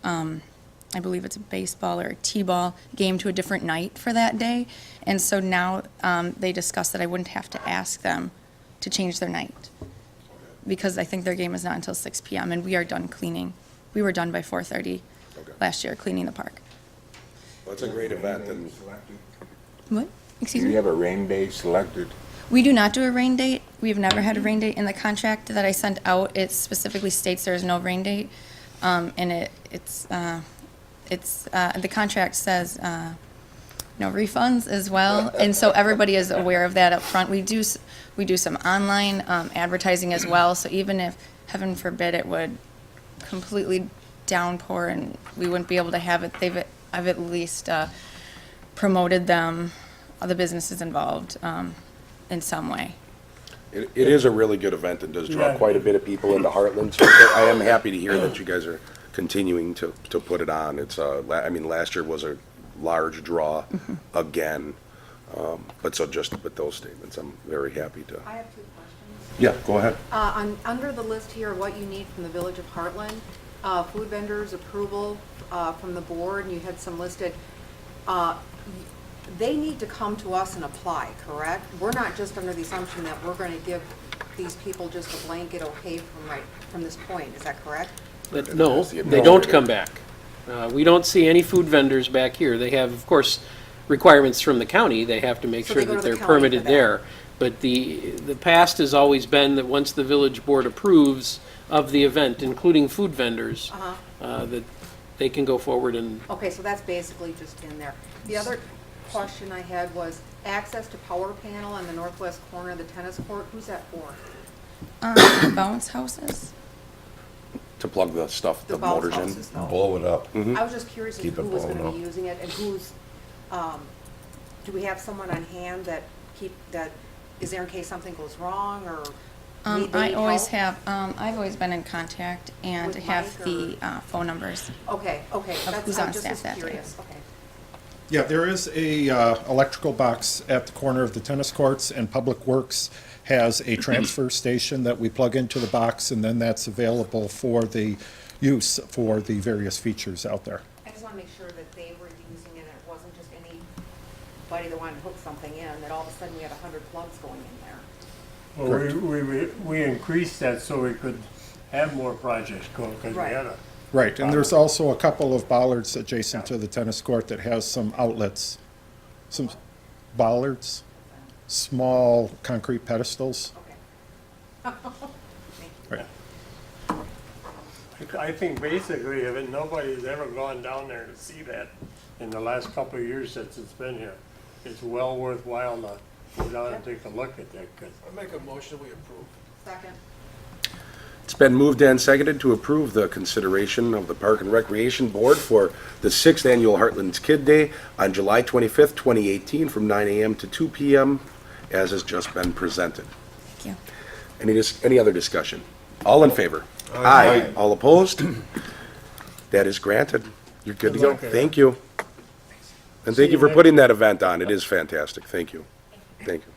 I believe it's a baseball or a t-ball game to a different night for that day. And so now they discussed that I wouldn't have to ask them to change their night, because I think their game is not until 6 p.m. and we are done cleaning. We were done by 4:30 last year, cleaning the park. Well, it's a great event, and What? Excuse Do me? you have a rain day selected? We do not do a rain date. We've never had a rain date. In the contract that I sent out, it specifically states there is no rain date. And the contract says no refunds as well. And so everybody is aware of that up front. We do some online advertising as well. So even if, heaven forbid, it would completely downpour and we wouldn't be able to have it, I've at least promoted them, the businesses involved, in some way. It is a really good event and does draw Yeah. quite a bit of people into Heartland. So I am happy to hear that you guys are continuing to put it on. It's, I mean, last year was a large draw again. But so just with those statements, I'm very happy to. I have two questions. Yeah, go ahead. Under the list here, what you need from the Village of Heartland, food vendors approval from the board, and you had some listed. They need to come to us and apply, correct? We're not just under the assumption that we're going to give these people just a blanket okay from this point, is that correct? But no, they don't come back. We don't see any food vendors back here. They have, of course, requirements from the county. They have to make So sure they go that to the they're county for permitted that. there. But the past has always been that once the village board approves of the event, including food vendors, that they can go forward and, Okay, so that's basically just in there. The other question I had was access to power panel on the northwest corner of the tennis court, who's that for? Bounce houses? To plug the stuff, the bounce motors in. houses, though. Blow it up. I was just curious as to Keep it who was blown gonna up. be using it and who's, do we have someone on hand that is there in case something goes wrong or they I need always help? have, I've always been in contact and With have Mike, the phone numbers. Okay, that's, who's I on just staff was that day. curious, okay. Yeah, there is a electrical box at the corner of the tennis courts, and Public Works has a transfer station that we plug into the box, and then that's available for the use for the various features out there. I just wanna make sure that they were using it and it wasn't just anybody that wanted to hook something in, that all of a sudden we had 100 plugs going in there. Well, we increased that so we could have more projects going, because we Right. had a, Right, and there's also a couple of bollards adjacent to the tennis court that has some outlets, some bollards, small concrete pedestals. Okay. Right. I think basically, nobody's ever gone down there to see that in the last couple of years since it's been here. It's well worthwhile to go down and take a look at that, 'cause I make a motion, we approve. Second. It's been moved and seconded to approve the consideration of the Park and Recreation Board for the 6th Annual Heartland Kid Day on July 25th, 2018, from 9 a.m. to 2 p.m., as has just been presented. Thank you. Any other discussion? All in favor? Aye. All opposed? That is granted. You're good to go. luck, Eric. Thank you. And thank you for putting that event on. It is fantastic. Thank you. Thank you.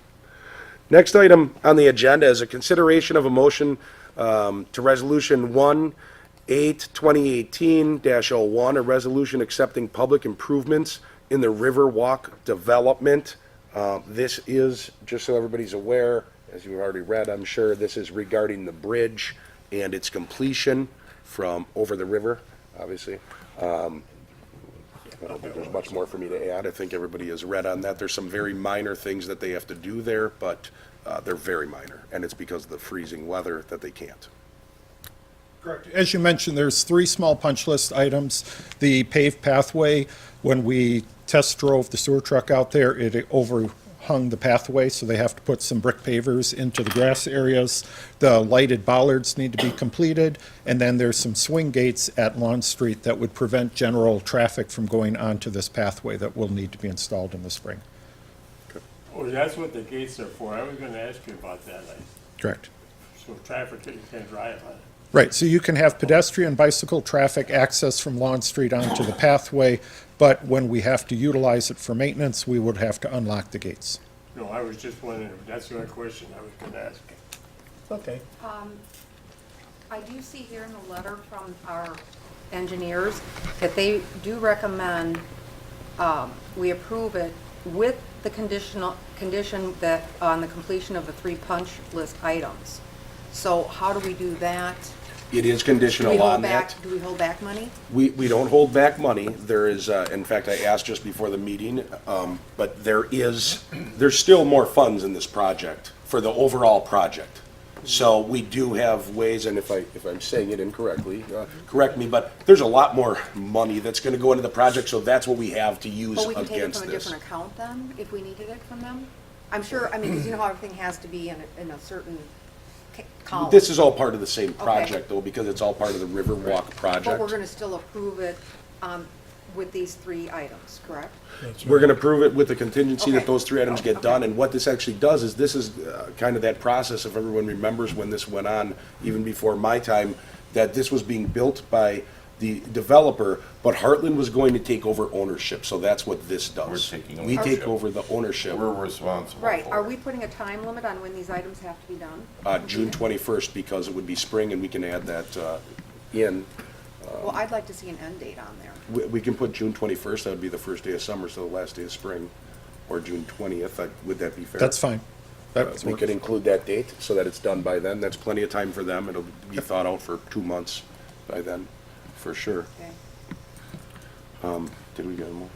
Next item on the agenda is a consideration of a motion to Resolution 1/8/2018-01, a resolution accepting public improvements in the Riverwalk development. This is, just so everybody's aware, as you've already read, I'm sure, this is regarding the bridge and its completion from over the river, obviously. I don't think there's much more for me to add. I think everybody has read on that. There's some very minor things that they have to do there, but they're very minor, and it's because of the freezing weather that they can't. Correct. As you mentioned, there's 3 small punch list items. The paved pathway, when we test drove the sewer truck out there, it overhung the pathway, so they have to put some brick pavers into the grass areas. The lighted bollards need to be completed, and then there's some swing gates at Lawn Street that would prevent general traffic from going onto this pathway that will need to be installed in the spring. oh, that's what the gates are for. I was gonna ask you about that, Correct. so traffic can drive on it. Right, so you can have pedestrian, bicycle traffic access from Lawn Street onto the pathway, but when we have to utilize it for maintenance, we would have to unlock the gates. No, I was just wondering, that's my question I was gonna ask. Okay. I do see here in the letter from our engineers that they do recommend we approve it with the condition that on the completion of the 3 punch list items. So how do we do that? It is Do we conditional hold on that. back, do we hold back money? We don't hold back money. There is, in fact, I asked just before the meeting, but there's still more funds in this project for the overall project. So we do have ways, and if I'm saying it incorrectly, correct me, but there's a lot more money that's gonna go into the project, so that's what we have to use But we can take it against from a this. different account then, if we needed it from them? I'm sure, I mean, because you know how everything has to be in a certain column. This is all part of the same Okay. project, though, because it's all part of the Riverwalk But we're project. gonna still approve it with these 3 items, correct? We're gonna prove it with the contingency that Okay. those 3 items get Okay. done, and what this actually does is, this is kind of that process, if everyone remembers when this went on, even before my time, that this was being built by the developer, but Heartland was going to take over ownership, so that's what this does. We're taking We take ownership. over the ownership, We're responsible Right, for are it. we putting a time limit on when these items have to be done? June 21st, because it would be spring, and we can add that in. Well, I'd like to see an end date on there. We can put June 21st, that would be the first day of summer, so the last day of spring, or June 20th, would that be fair? That's fine. That's We could include that date, so that it's done by then, that's plenty of time for them, it'll be thought out for 2 months by then, for sure. Okay. Did we get a motion?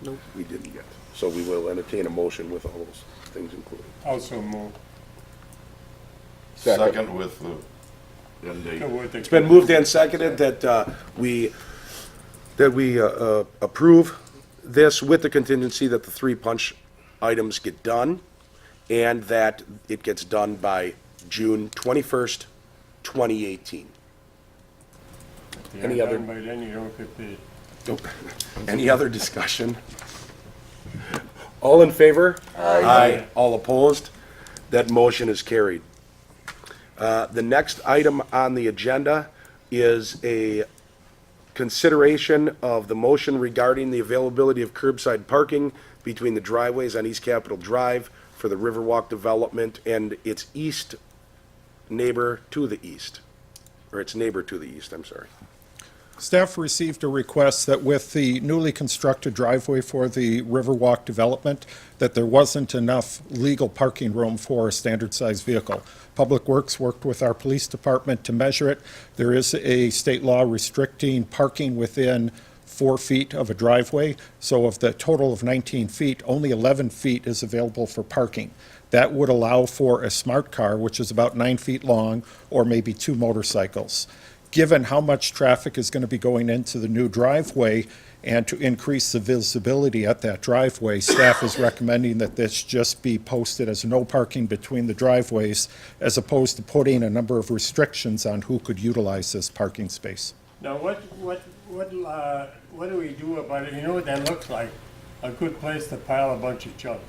Nope. We didn't yet, so we will entertain a motion with all those things included. Also move. Second with the end date. It's been moved and seconded that we approve this with the contingency that the 3 punch items get done, and that it gets done by June 21st, 2018. Any other- By then you don't get paid. Nope. Any other discussion? All in favor? Aye. All opposed? That motion is carried. The next item on the agenda is a consideration of the motion regarding the availability of curbside parking between the driveways on East Capitol Drive for the Riverwalk development and its east neighbor to the east, or its neighbor to the east, I'm sorry. Staff received a request that with the newly constructed driveway for the Riverwalk development, that there wasn't enough legal parking room for a standard-sized vehicle. Public Works worked with our police department to measure it. There is a state law restricting parking within 4 feet of a driveway. So of the total of 19 feet, only 11 feet is available for parking. That would allow for a smart car, which is about 9 feet long, or maybe 2 motorcycles. Given how much traffic is going to be going into the new driveway and to increase the visibility at that driveway, staff is recommending that this just be posted as no parking between the driveways, as opposed to putting a number of restrictions on who could utilize this parking space. Now, what do we do about it? You know what that looks like? A good place to pile a bunch of junk.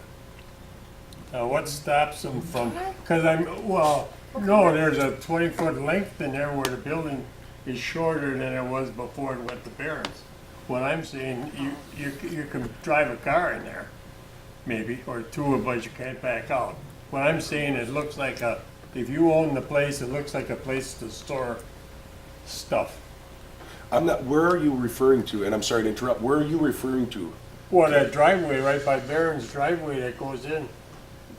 Now, what stops them from, because no, there's a 20-foot length in there where the building is shorter than it was before it went to Variance. What I'm saying, you can drive a car in there, maybe, or 2, but you can't back out. What I'm saying, it looks like if you own the place, it looks like a place to store stuff. Where are you referring to? And I'm sorry to interrupt, where are you referring to? Well, that driveway right by Barron's driveway that goes in,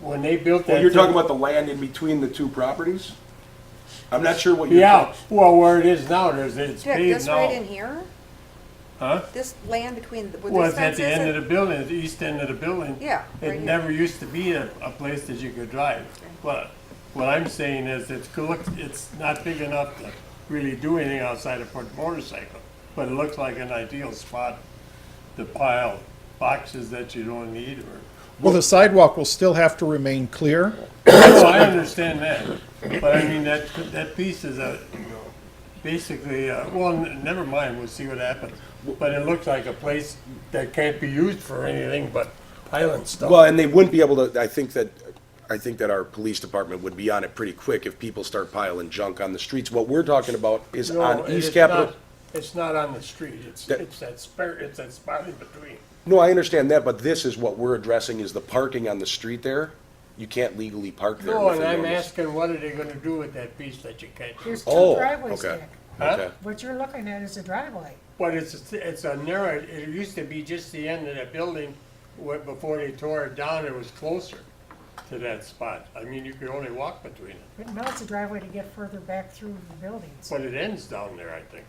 when they built that. Well, you're thing- talking about the land in between the 2 properties? I'm not sure what you're. Yeah, well, where it is now, it's Dick, paved this right now. in here, Huh? this land between, where Well, this it's at fence the is? end of the building, the east end of the building. Yeah, right It here. never used to be a place that you could drive. But what I'm saying is it's not big enough to really do anything outside of put a motorcycle. But it looks like an ideal spot to pile boxes that you don't need or. Well, the sidewalk will still have to remain clear. Oh, I understand that, but I mean, that piece is basically, never mind, we'll see what happens. But it looks like a place that can't be used for anything but piling stuff. Well, and they wouldn't be able to, I think that our police department would be on it pretty quick if people start piling junk on the streets. What we're talking about is No, on it's East Capitol. not- It's not on the street, it's that spot in between. No, I understand that, but this is what we're addressing, is the parking on the street there. You can't legally park there. No, with and a I'm notice. asking, what are they gonna do with that piece that you can't do? There's 2 Oh, driveways, okay, Dick. Huh? okay. What you're looking at is a driveway. But it's a narrow, it used to be just the end of the building, before they tore it down, it was closer to that spot. I mean, you could only walk between it, But now it's a driveway to get further back through the buildings. but it ends down there, I think.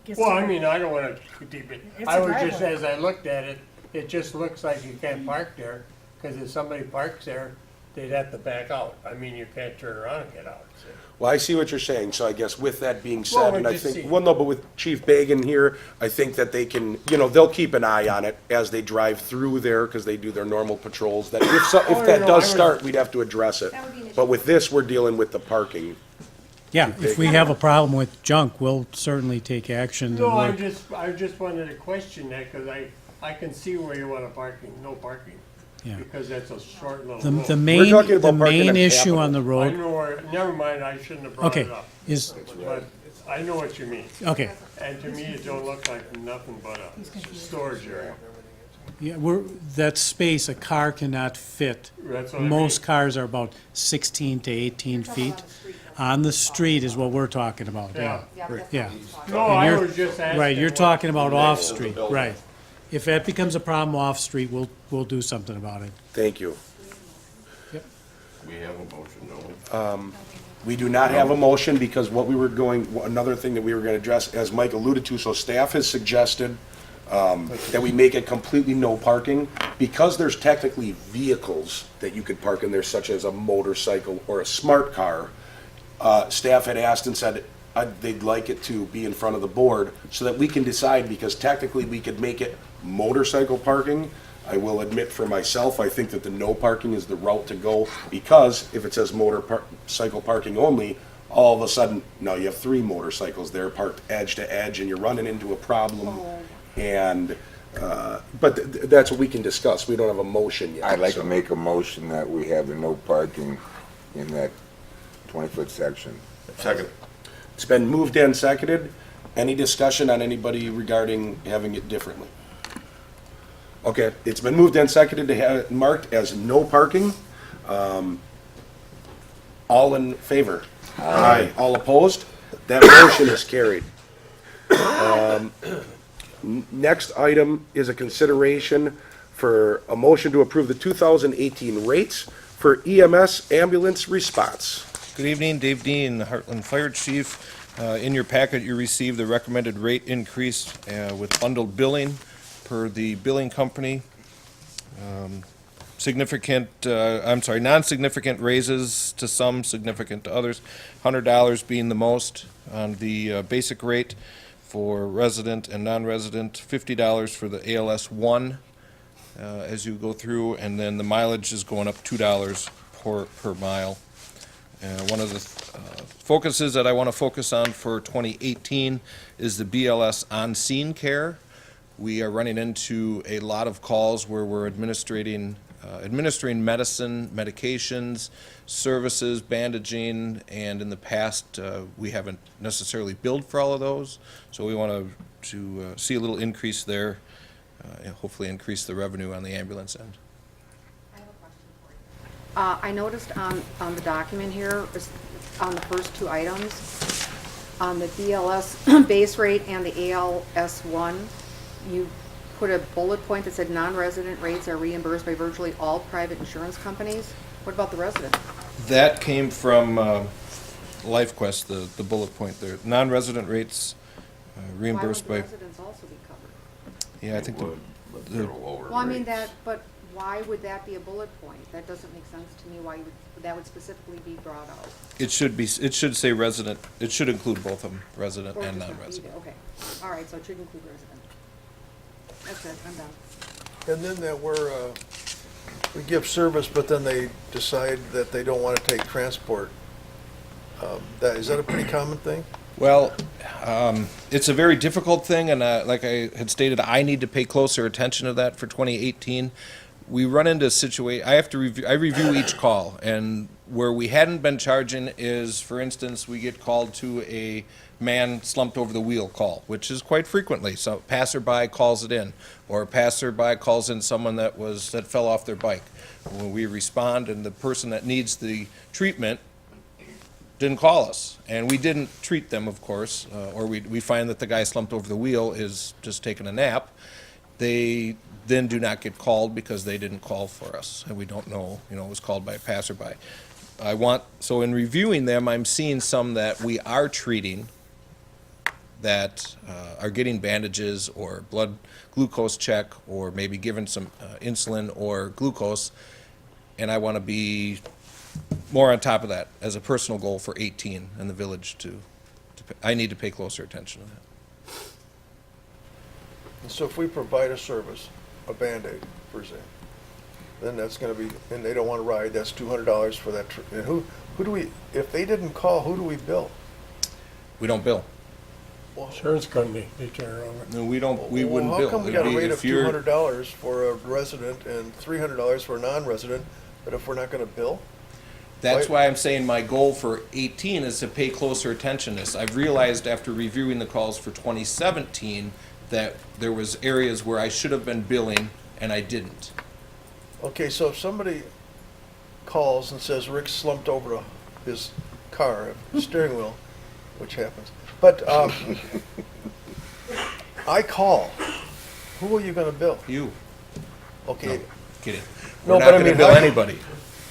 It gets Well, to I the- mean, I don't wanna deep it. It's I a was just, driveway. as I looked at it, it just looks like you can't park there, cause if somebody parks there, they'd have to back out. I mean, you can't turn around and get out, so. Well, I see what you're saying, so I guess with that being Well, said, we and I just think, see. well, no, but with Chief Bagan here, I think that they can, they'll keep an eye on it as they drive through there, because they do their normal patrols, that if Oh, that no, does I was- start, we'd have to address it. That would be an issue. But with this, we're dealing with the parking. Yeah, if we have a problem with junk, we'll certainly take action. and No, work. I just wanted to question that, cause I can see where you want a no parking. Yeah. Because that's a short little The, road. the main, talking the about parking main on issue Capitol. on the I road, know where, never mind, I shouldn't have brought okay, it up. is, But I know what you mean. okay. And to me, it don't look like nothing but a storage area. Yeah, that space, a car cannot fit. That's what I mean. Most cars are about 16 to 18 feet. On the street is what we're talking about, yeah. Yeah. No, And I you're- was just asking. Right, you're what- talking about off-street, right. If that becomes a problem off-street, we'll do something about it. Thank you. We have a motion, no? We do not have a motion because what we were going, another thing that we were gonna address, as Mike alluded to, so staff has suggested that we make it completely no parking, because there's technically vehicles that you could park in there, such as a motorcycle or a smart car. Staff had asked and said they'd like it to be in front of the board so that we can decide, because technically we could make it motorcycle parking. I will admit for myself, I think that the no parking is the route to go, because if it says motorcycle parking only, all of a sudden, now you have 3 motorcycles there parked edge to edge, and you're running into a problem. And, but that's what we can discuss. We don't have a motion yet. I'd like so. to make a motion that we have the no parking in that 20-foot section. Second. It's been moved and seconded. Any discussion on anybody regarding having it differently? Okay, it's been moved and seconded to have it marked as no parking. All in favor? Aye. All opposed? That motion is carried. Next item is a consideration for a motion to approve the 2018 rates for EMS ambulance response. Good evening, Dave Dean, Heartland Fire Chief. In your packet, you received the recommended rate increase with bundled billing per the billing company. Non-significant raises to some, significant to others. $100 being the most on the basic rate for resident and non-resident. $50 for the ALS 1 as you go through, and then the mileage is going up $2 per mile. One of the focuses that I want to focus on for 2018 is the BLS on-scene care. We are running into a lot of calls where we're administering medicine, medications, services, bandaging, and in the past, we haven't necessarily billed for all of those. So we want to see a little increase there, and hopefully increase the revenue on the ambulance end. I noticed on the document here, on the first 2 items, on the BLS base rate and the ALS 1, you put a bullet point that said non-resident rates are reimbursed by virtually all private insurance companies. What about the resident? That came from LifeQuest, the bullet point there. Non-resident rates reimbursed Why by, would the residents also be covered? yeah, I think Would, but they're lower Well, I mean rates. but why would that be a bullet point? That doesn't make sense to me, why that would specifically be brought out. it should say resident, it should include both of them, resident Or and just non-resident. Okay, all right, so it should include resident. That's it, I'm done. And then that we give service, but then they decide that they don't want to take transport. Is that a pretty common thing? Well, it's a very difficult thing, and like I had stated, I need to pay closer attention to that for 2018. We run into a situation, I review each call, and where we hadn't been charging is, for instance, we get called to a man slumped over the wheel call, which is quite frequently. So passerby calls it in, or a passerby calls in someone that fell off their bike. When we respond, and the person that needs the treatment didn't call us, and we didn't treat them, of course, or we find that the guy slumped over the wheel is just taking a nap, they then do not get called because they didn't call for us, and we don't know, it was called by a passerby. So in reviewing them, I'm seeing some that we are treating that are getting bandages or blood glucose check, or maybe given some insulin or glucose, and I want to be more on top of that as a personal goal for 18 in the village I need to pay closer attention to that. And so if we provide a service, a Band-Aid, per se, then that's going to be, and they don't want to ride, that's $200 for that. And if they didn't call, who do we bill? We don't bill. Insurance company, they turn it over. No, we don't, we Well, wouldn't how bill. come we It'd got a be rate if of you're- $200 for a resident and $300 for a non-resident, but if we're not gonna bill? That's Why- why I'm saying my goal for 18 is to pay closer attention to this. I've realized after reviewing the calls for 2017 that there was areas where I should have been billing and I didn't. Okay, so if somebody calls and says Rick slumped over his car, steering wheel, which happens, but, I call, who are you gonna bill? You, Okay, kidding. No, We're but not I gonna mean, bill how- anybody.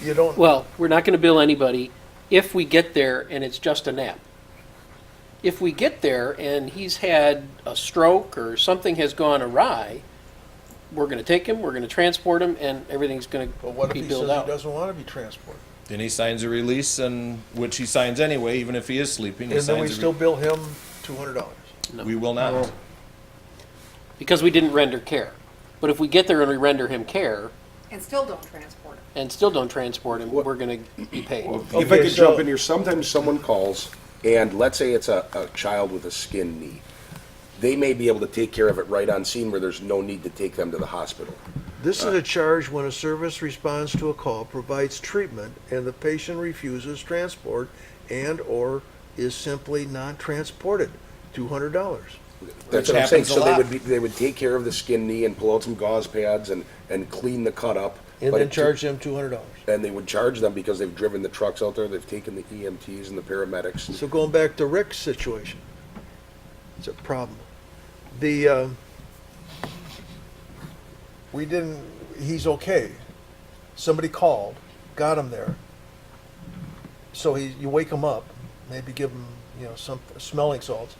you don't, Well, we're not gonna bill anybody if we get there and it's just a nap. If we get there and he's had a stroke or something has gone awry, we're gonna take him, we're gonna transport him, and everything's gonna but what if be he billed says he out. doesn't wanna be transported? Then he signs a release, and which he signs anyway, even if he is sleeping. He And then we signs a still bill him $200? We will not. Because we didn't render care. But if we get there and we render him care And still don't transport it. and still don't transport him, we're gonna be paid. If I Okay, could so- jump in here, sometimes someone calls, and let's say it's a child with a skin knee. They may be able to take care of it right on scene where there's no need to take them to the hospital. This is a charge when a service responds to a call, provides treatment, and the patient refuses transport and/or is simply not transported, $200. That's Which what I'm saying, happens a so lot. they would take care of the skin knee and pull out some gauze pads and clean the cut up. And but then it- charge them $200. And they would charge them because they've driven the trucks out there, they've taken the EMTs and the paramedics. So going back to Rick's situation, it's a problem. The, we didn't, he's okay. Somebody called, got him there. So you wake him up, maybe give him, some smelling salts.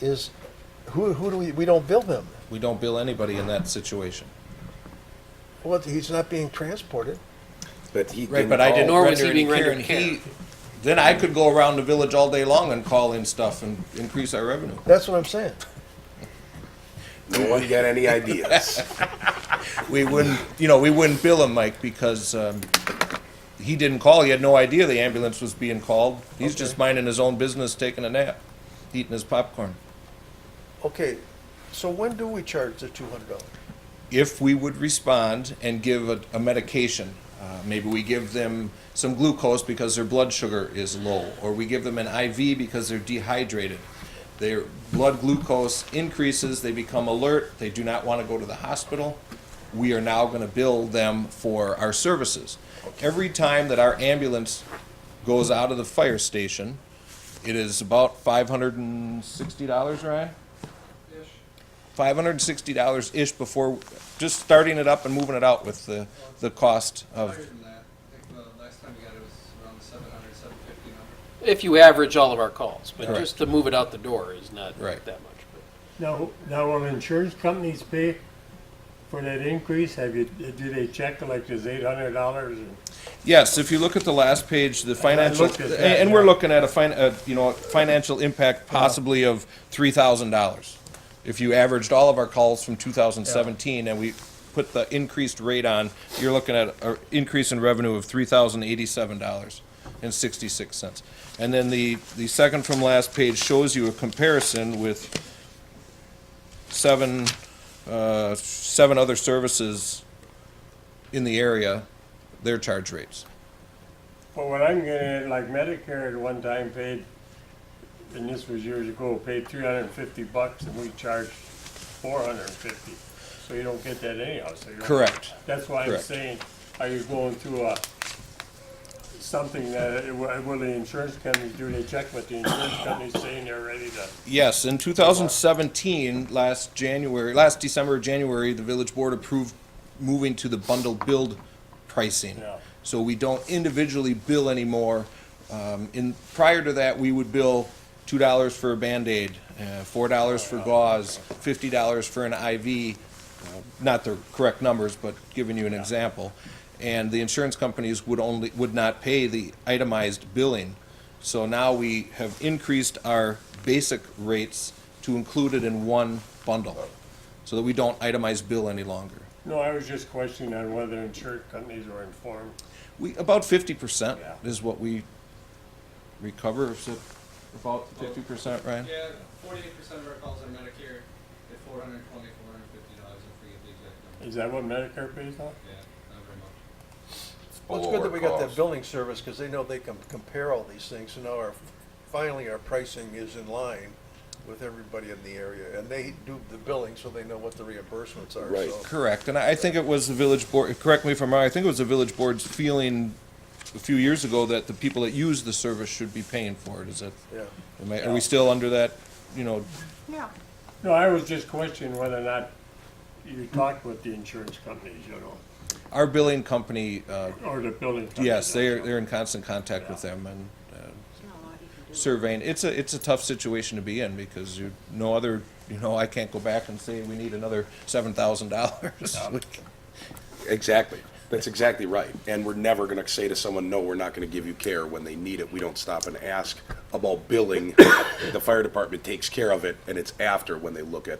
Who do we don't bill him? We don't bill anybody in that situation. Well, he's not being transported. But he Right, didn't but I call. didn't Nor was render he any being care, rendered and care. then I could go around the village all day long and call in stuff and increase our revenue. That's what I'm saying. No one got any ideas. We wouldn't bill him, Mike, because he didn't call. He had no idea the ambulance was being called. He's just minding his own business, taking a nap, eating his popcorn. Okay, so when do we charge the $200? If we would respond and give a medication, maybe we give them some glucose because their blood sugar is low, or we give them an IV because they're dehydrated. Their blood glucose increases, they become alert, they do not want to go to the hospital. We are now going to bill them for our services. Every time that our ambulance goes out of the fire station, it is about $560, Ryan? $560-ish before just starting it up and moving it out with the cost of. Higher than that. I think the last time we got it was around the 700, 750 number. If you average all of our calls, but Correct. just to move it out the door is not Right. that much. Now will insurance companies pay for that increase? Do they check like this $800 and? Yes, if you look at the last page, the financial, looked at that, and we're yeah. looking at a financial impact possibly of $3,000. If you averaged all of our calls from 2017 and we put the increased rate on, you're looking at an increase in revenue of $3,087.66. And then the second from last page shows you a comparison with seven other services in the area, their charge rates. Well, what I'm getting at, like Medicare at one time paid, and this was years ago, paid $350 and we charged $450. So you don't get that anyhow, so you're. Correct. That's why I'm Correct. saying, are you going to something that, will the insurance companies do? They check what the insurance company's saying they're ready to. Yes, in 2017, last December, January, the village board approved moving to the bundle build pricing. Yeah. So we don't individually bill anymore. Prior to that, we would bill $2 for a Band-Aid, $4 for gauze, $50 for an IV, not the correct numbers, but giving you an example. And the insurance companies would not pay the itemized billing. So now we have increased our basic rates to include it in one bundle, so that we don't itemize bill any longer. No, I was just questioning on whether insurance companies were informed. About 50% Yeah. is what we recover. Is it about 50%, Ryan? Yeah, 48% of our calls are Medicare, at $420, $450, I forget the exact number. Is that what Medicare pays on? Yeah, not very much. Well, it's good that we got that billing service, because they know they can compare all these things, so now finally our pricing is in line with everybody in the area, and they do the billing, so they know what the reimbursements are, Right. so. Correct, and I think it was the village board, correct me if I'm wrong, I think it was the village board's feeling a few years ago that the people that use the service should be paying for it. Is that, Yeah. are we still under that, you know? Yeah. No, I was just questioning whether or not you talked with the insurance companies, you know, Our billing company, or the building companies. yes, they're in constant contact with them and surveying. It's a tough situation to be in because no other, I can't go back and say we need another $7,000. Exactly. That's exactly right. And we're never gonna say to someone, no, we're not gonna give you care when they need it. We don't stop and ask about billing. The fire department takes care of it, and it's after when they look at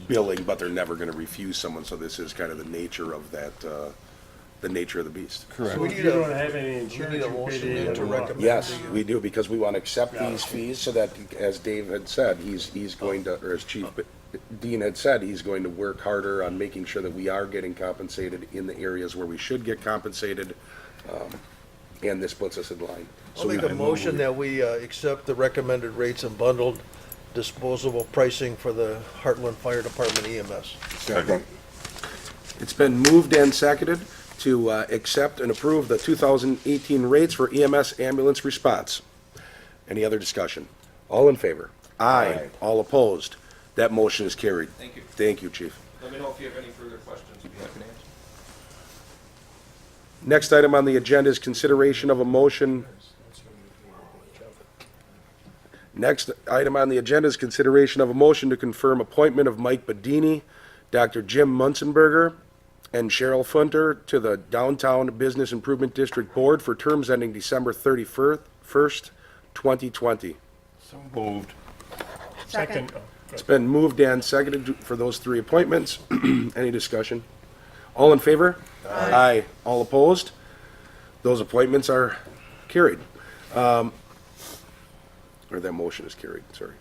billing, but they're never gonna refuse someone. So this is kind of the nature of that, the nature of the beast. Correct. So if you don't have any insurance, need a you pay motion the then to other one. recommend. Yes, we do, because we want to accept these fees so that, as Dave had said, he's going to, or as Chief Dean had said, he's going to work harder on making sure that we are getting compensated in the areas where we should get compensated, and this puts us in line. I'll So make we- a motion that we accept the recommended rates and bundled disposable pricing for the Heartland Fire Department EMS. Second. It's been moved and seconded to accept and approve the 2018 rates for EMS ambulance response. Any other discussion? All in favor? Aye. All opposed? That motion is carried. Thank you. Thank you, Chief. Let me know if you have any further questions. I'd be happy to answer. Next item on the agenda is consideration of a motion. Next item on the agenda is consideration of a motion to confirm appointment of Mike Bedini, Dr. Jim Munzenberger, and Cheryl Funter to the Downtown Business Improvement District Board for terms ending December 31st, 2020. So moved. Second. It's been moved and seconded for those three appointments. Any discussion? All in favor? Aye. All opposed? Those appointments are carried. Or that motion is carried, sorry.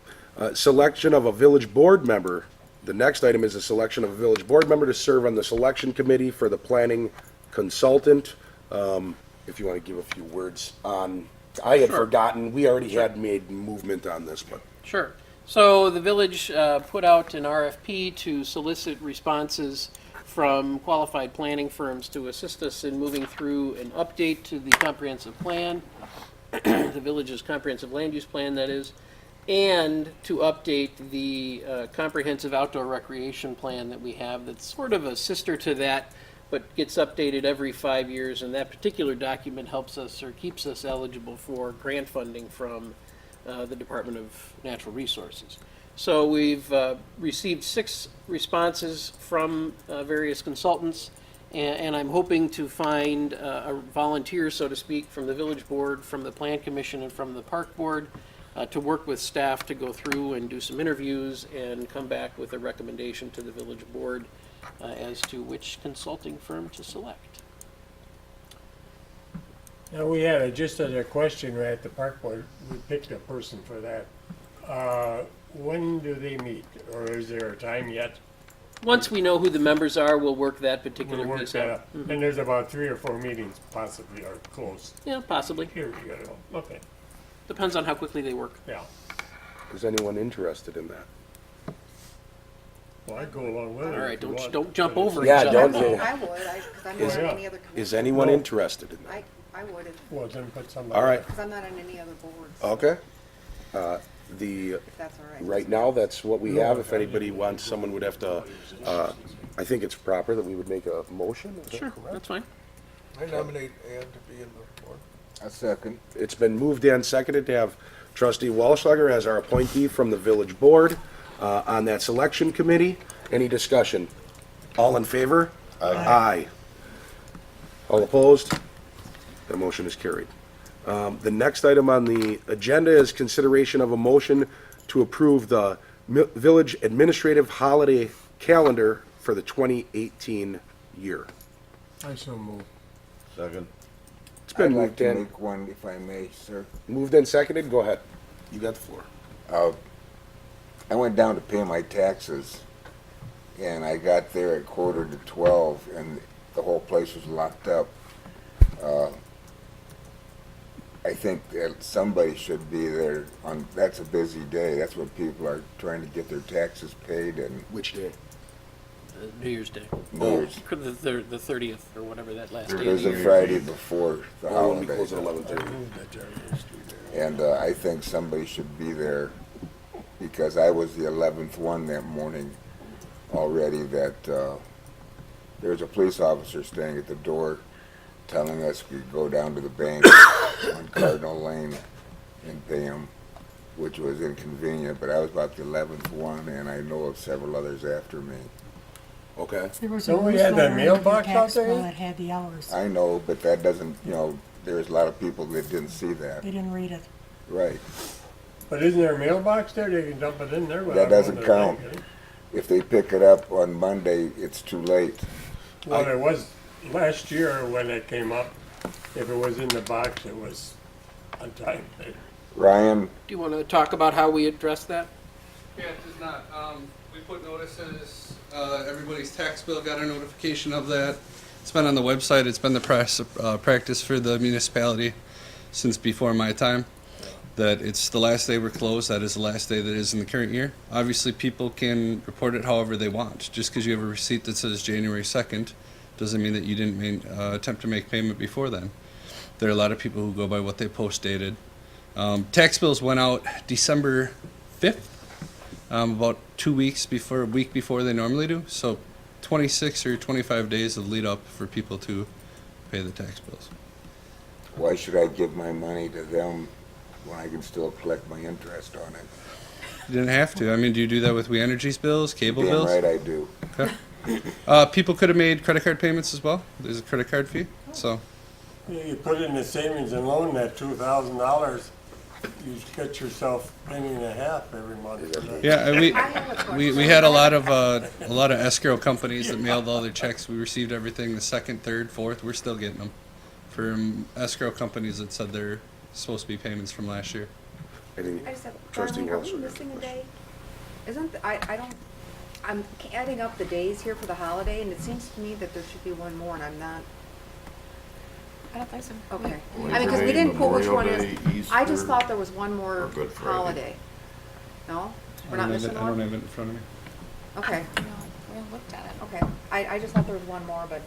Selection of a village board member. The next item is a selection of a village board member to serve on the selection committee for the planning consultant. If you want to give a few words on, I had forgotten, we already had made movement on this, but. Sure. So the village put out an RFP to solicit responses from qualified planning firms to assist us in moving through an update to the comprehensive plan, the village's comprehensive land use plan, that is, and to update the comprehensive outdoor recreation plan that we have that's sort of a sister to that, but gets updated every 5 years, and that particular document helps us or keeps us eligible for grant funding from the Department of Natural Resources. So we've received 6 responses from various consultants, and I'm hoping to find a volunteer, so to speak, from the village board, from the plan commission, and from the park board to work with staff to go through and do some interviews and come back with a recommendation to the village board as to which consulting firm to select. Now, we had just as a question right at the park board, we picked a person for that. When do they meet, or is there a time yet? Once we know who the members are, we'll work that particular We'll work piece that out. up. And there's about 3 or 4 meetings possibly, or close. Yeah, possibly. Here we go, okay, Depends on how quickly they work. yeah. Is anyone interested in that? Well, I'd go along with it. All right, if you don't want. don't jump over Yeah, each don't other. you- I would, because I'm Is- not on yeah. any other committee. Is anyone No. interested in that? I would, Well, then put somebody. All right, because I'm not on any other boards, okay. if that's all right. Right now, that's what we have. If anybody wants, someone would have to, I think it's proper that we would make a motion. Is that Sure, correct? that's fine. I nominate Ann to be in the board. A second. It's been moved and seconded to have Trustee Walschlager as our appointee from the village board on that selection committee. Any discussion? All in favor? Aye. All opposed? The motion is carried. The next item on the agenda is consideration of a motion to approve the village administrative holiday calendar for the 2018 year. I so move. Second. It's been I'd like moved to in. make one, if I may, sir. Moved and seconded, go ahead. You got the floor. I went down to pay my taxes, and I got there at 11:45, and the whole place was locked up. I think that somebody should be there on, that's a busy day. That's when people are trying to get their taxes paid and Which day? New Year's Day. New Year's. The 30th or whatever that last day. There's a Friday before the Oh, we holiday. close at 11:30. And I think somebody should be there because I was the 11th one that morning already that there was a police officer standing at the door telling us we could go down to the bank on Cardinal Lane and pay him, which was inconvenient, but I was about the 11th one and I know of several others after me. Okay. There was Don't we have that newsletter in mailbox the out tax there? bill that had the hours. I know, but that doesn't, there's a lot of people that didn't see that. They didn't read it. Right. But isn't there a mailbox there? They can dump it in there without That doesn't going to the count. bank, eh? If they pick it up on Monday, it's too late. Well, it was last year when it came up. If it was in the box, it was on time. Ryan, Do you want to talk about how we address that? Yeah, it does not. We put notices, everybody's tax bill got a notification of that. It's been on the website, it's been the practice for the municipality since before my time, that it's the last day we're closed, that is the last day that is in the current year. Obviously, people can report it however they want. Just because you have a receipt that says January 2nd doesn't mean that you didn't attempt to make payment before then. There are a lot of people who go by what they post dated. Tax bills went out December 5th, about 2 weeks before, a week before they normally do. So 26 or 25 days of lead up for people to pay the tax bills. why should I give my money to them when I can still collect my interest on it? You didn't have to. I mean, do you do that with We Energy's bills, cable Damn bills? right I do. Okay. People could have made credit card payments as well. There's a credit card fee, so. You put it in the savings and loan, that $2,000, you get yourself $1.50 every month. Yeah, I have a we had a lot of escrow companies that mailed all their checks. We received everything the 2nd, 3rd, 4th. We're still getting them from escrow companies that said they're supposed to be payments from last year. I just have, Trustee Darlene, are Wells. we missing a day? Isn't, I'm adding up the days here for the holiday, and it seems to me that there should be one more, and I'm not, I don't think so. okay. Labor I mean, because we Day, didn't put which one Memorial is, Day, I just Easter, thought there was one more or Good Friday. holiday. No? We're not missing I don't one? have it in front of me. Okay, No, we haven't looked at it. okay. I just thought there was one more, but,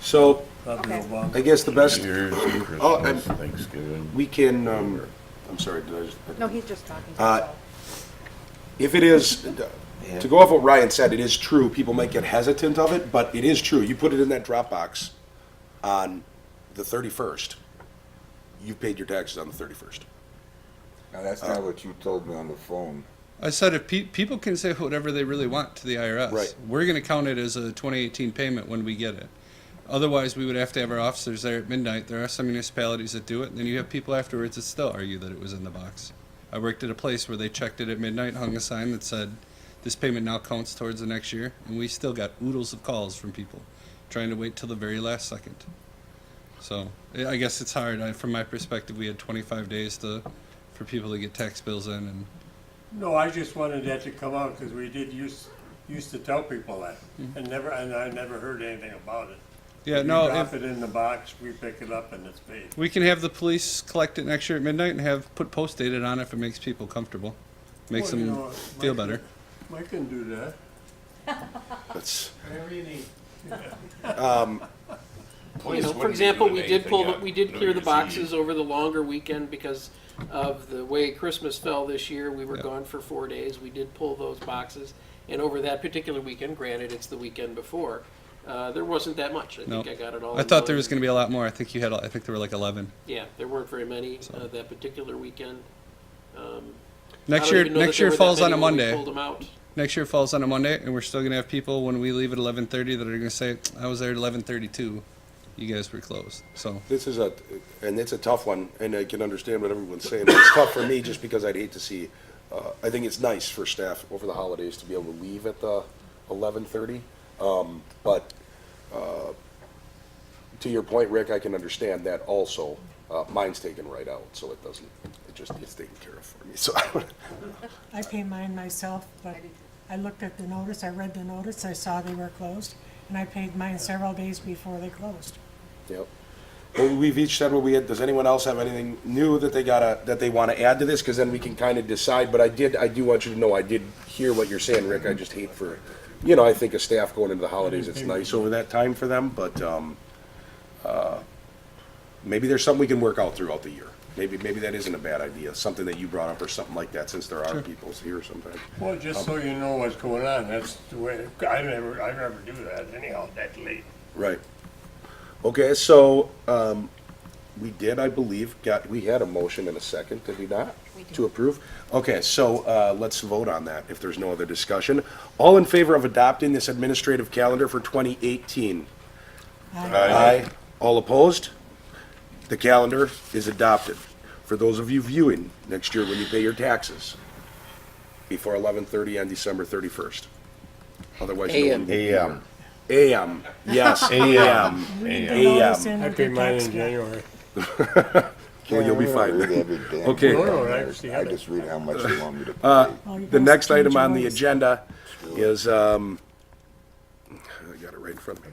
So, Probably Okay. no bond. I guess the best, New Year's, Oh, Christmas, Thanksgiving. we can, I'm sorry, did I just? no, he's just talking to Uh, himself. If it is, to go off what Ryan said, it is true, people might get hesitant of it, but it is true. You put it in that Dropbox on the 31st, you've paid your taxes on the 31st. Now, that's not what you told me on the phone. I said if people can say whatever they really want to the IRS. Right. We're going to count it as a 2018 payment when we get it. Otherwise, we would have to have our officers there at midnight. There are some municipalities that do it, and then you have people afterwards that still argue that it was in the box. I worked at a place where they checked it at midnight, hung a sign that said, this payment now counts towards the next year, and we still got oodles of calls from people trying to wait till the very last second. So I guess it's hard. From my perspective, we had 25 days for people to get tax bills in, and No, I just wanted that to come out because we did used to tell people that, and I never heard anything about it. yeah, You no. drop it in the box, we pick it up, and it's paid. We can have the police collect it next year at midnight and have put post dated on it if it makes people comfortable. Makes Well, you them know, feel Mike better. Mike can do that. That's, Whatever you need. You know, for example, we did clear the boxes over the longer weekend because of the way Christmas fell this year. We were Yeah. gone for 4 days. We did pull those boxes, and over that particular weekend, granted it's the weekend before, there wasn't that much. I No. think I got it all. I in thought there one. was going to be a lot more. I think there were like 11. Yeah, there weren't very many So. that particular weekend. Next I don't year, even know that next there year were that falls on many a when we Monday. pulled them out. Next year falls on a Monday, and we're still going to have people when we leave at 11:30 that are going to say, "I was there at 11:32. You guys were closed." So this is it's a tough one, and I can understand what everyone's saying, but it's tough for me just because I'd hate to see, I think it's nice for staff over the holidays to be able to leave at the 11:30, but to your point, Rick, I can understand that also. Mine's taken right out, so it doesn't, it just gets taken care of for me, so. I pay mine myself, but I looked at the notice, I read the notice, I saw they were closed, and I paid mine several days before they closed. Yep. Well, we've each said what we had. Does anyone else have anything new that they want to add to this? Because then we can kind of decide, but I do want you to know, I did hear what you're saying, Rick. I just hate for, I think of staff going into the holidays, it's nice over that time for them, but, maybe there's something we can work out throughout the year. Maybe that isn't a bad idea, something that you brought up or something like that, since there are people here sometimes. Well, just so you know what's going on, that's the way, I never do that anyhow, that late. Right. Okay, so, we did, I believe, we had a motion and a second, did we not? To approve? Okay, so, let's vote on that, if there's no other discussion. All in favor of adopting this administrative calendar for 2018? Aye. All opposed? The calendar is adopted. For those of you viewing next year when you pay your taxes, before 11:30 on December 31st. Otherwise, AM. AM. AM, yes, AM. Read the notice in I with pay your mine tax in bill. January. Well, you'll be fine. Read every damn Okay. thing No, on there. actually, I just read how much you want me to pay. Oh, you The guys next change item your on the ways. agenda is, I got it right in front of me.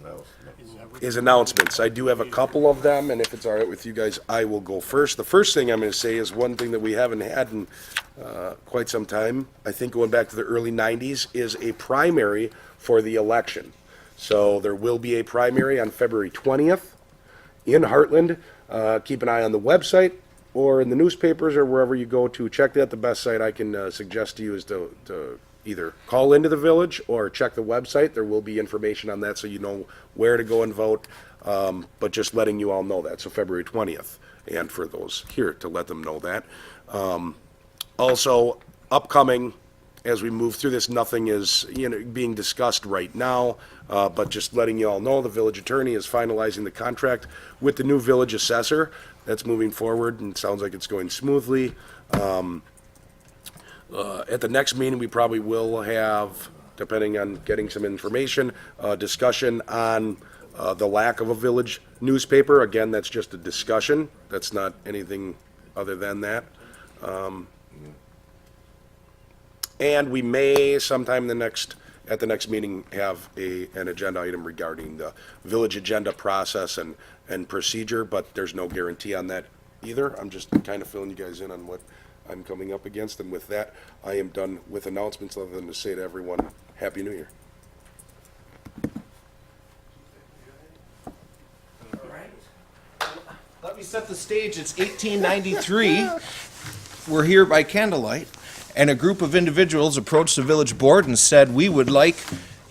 Is announcements. I do have a couple of them, and if it's all right with you guys, I will go first. The first thing I'm going to say is one thing that we haven't had in quite some time, I think going back to the early 90s, is a primary for the election. So there will be a primary on February 20th in Heartland. Keep an eye on the website or in the newspapers or wherever you go to check that. The best site I can suggest to you is to either call into the village or check the website. There will be information on that so you know where to go and vote, but just letting you all know that. So February 20th, and for those here to let them know that. Also, upcoming, as we move through this, nothing is being discussed right now, but just letting you all know, the village attorney is finalizing the contract with the new village assessor. That's moving forward, and it sounds like it's going smoothly. At the next meeting, we probably will have, depending on getting some information, discussion on the lack of a village newspaper. Again, that's just a discussion. That's not anything other than that. And we may sometime at the next meeting have an agenda item regarding the village agenda process and procedure, but there's no guarantee on that either. I'm just kind of filling you guys in on what I'm coming up against, and with that, I am done with announcements other than to say to everyone, Happy New Year. Let me set the stage. It's 1893. We're here by candlelight, and a group of individuals approached the village board and said, we would like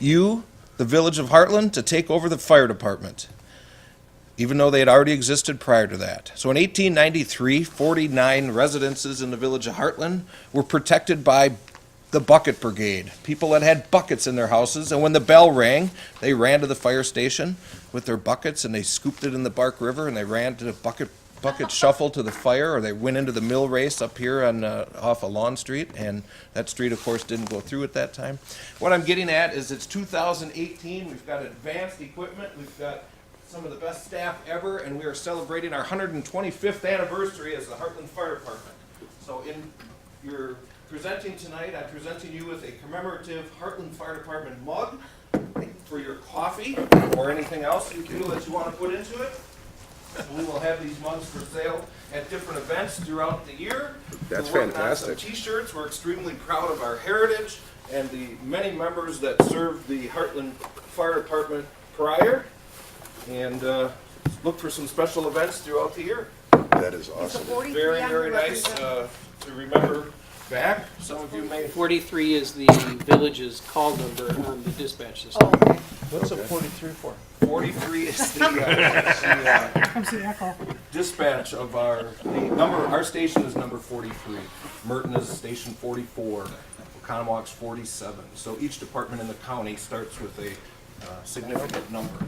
you, the village of Heartland, to take over the fire department, even though they had already existed prior to that. So in 1893, 49 residences in the village of Heartland were protected by the bucket brigade, people that had buckets in their houses, and when the bell rang, they ran to the fire station with their buckets and they scooped it in the Bark River and they ran to the bucket shuffle to the fire, or they went into the mill race up here on off of Lawn Street, and that street, of course, didn't go through at that time. What I'm getting at is it's 2018, we've got advanced equipment, we've got some of the best staff ever, and we are celebrating our 125th anniversary as the Heartland Fire Department. So in your presenting tonight, I'm presenting you with a commemorative Heartland Fire Department mug for your coffee or anything else you feel that you want to put into it. We will have these mugs for sale at different events throughout the year. That's We're working on fantastic. some T-shirts. We're extremely proud of our heritage and the many members that served the Heartland Fire Department prior. And look for some special events throughout the year. That is awesome. Very, very nice to remember back. Some of you may. 43 is the village's call number on the dispatch system. Oh, okay. What's a 43 for? 43 is the Comes the echo. dispatch of our number. Our station is number 43. Merton is station 44. Oconomowoc 47. So each department in the county starts with a significant number.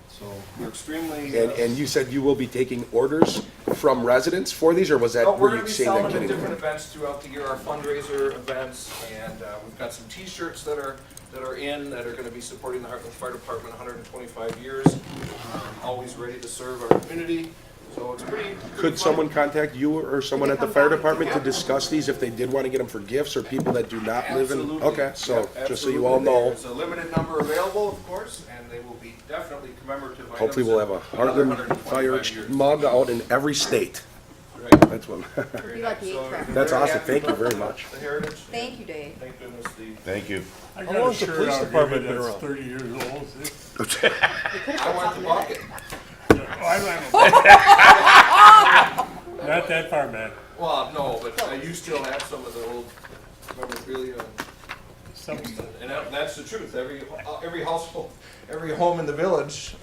So we're extremely. And you said you will be taking orders from residents for these, or was that Oh, we're where going you to be saying selling that at getting? different events throughout the year, our fundraiser events, and we've got some T-shirts that are that are in, that are gonna be supporting the Heartland Fire Department 125 years. Always ready to serve our community, so it's pretty Could fun. someone contact you or someone at the fire department to discuss these if they did want to get them for gifts or people that do not live in? Absolutely. Okay, so Yep, just so you all absolutely. know, There's a limited number available, of course, and they will be definitely commemorative items. hopefully we'll have a for another Heartland 125 Fire years. mug out in every state. Right. That's what, It'd be like the So, 8-track. That's very awesome. happy Thank you about very the- much. The heritage. Thank you, Dave. Thank goodness the. Thank you. I How got a long's the shirt police I'll department give you been that's around? 30 years old. I want the bucket. Not that far back. Well, no, but you still have some of the old memorabilia. Some stuff. And that's the truth. Every household, every home in the village,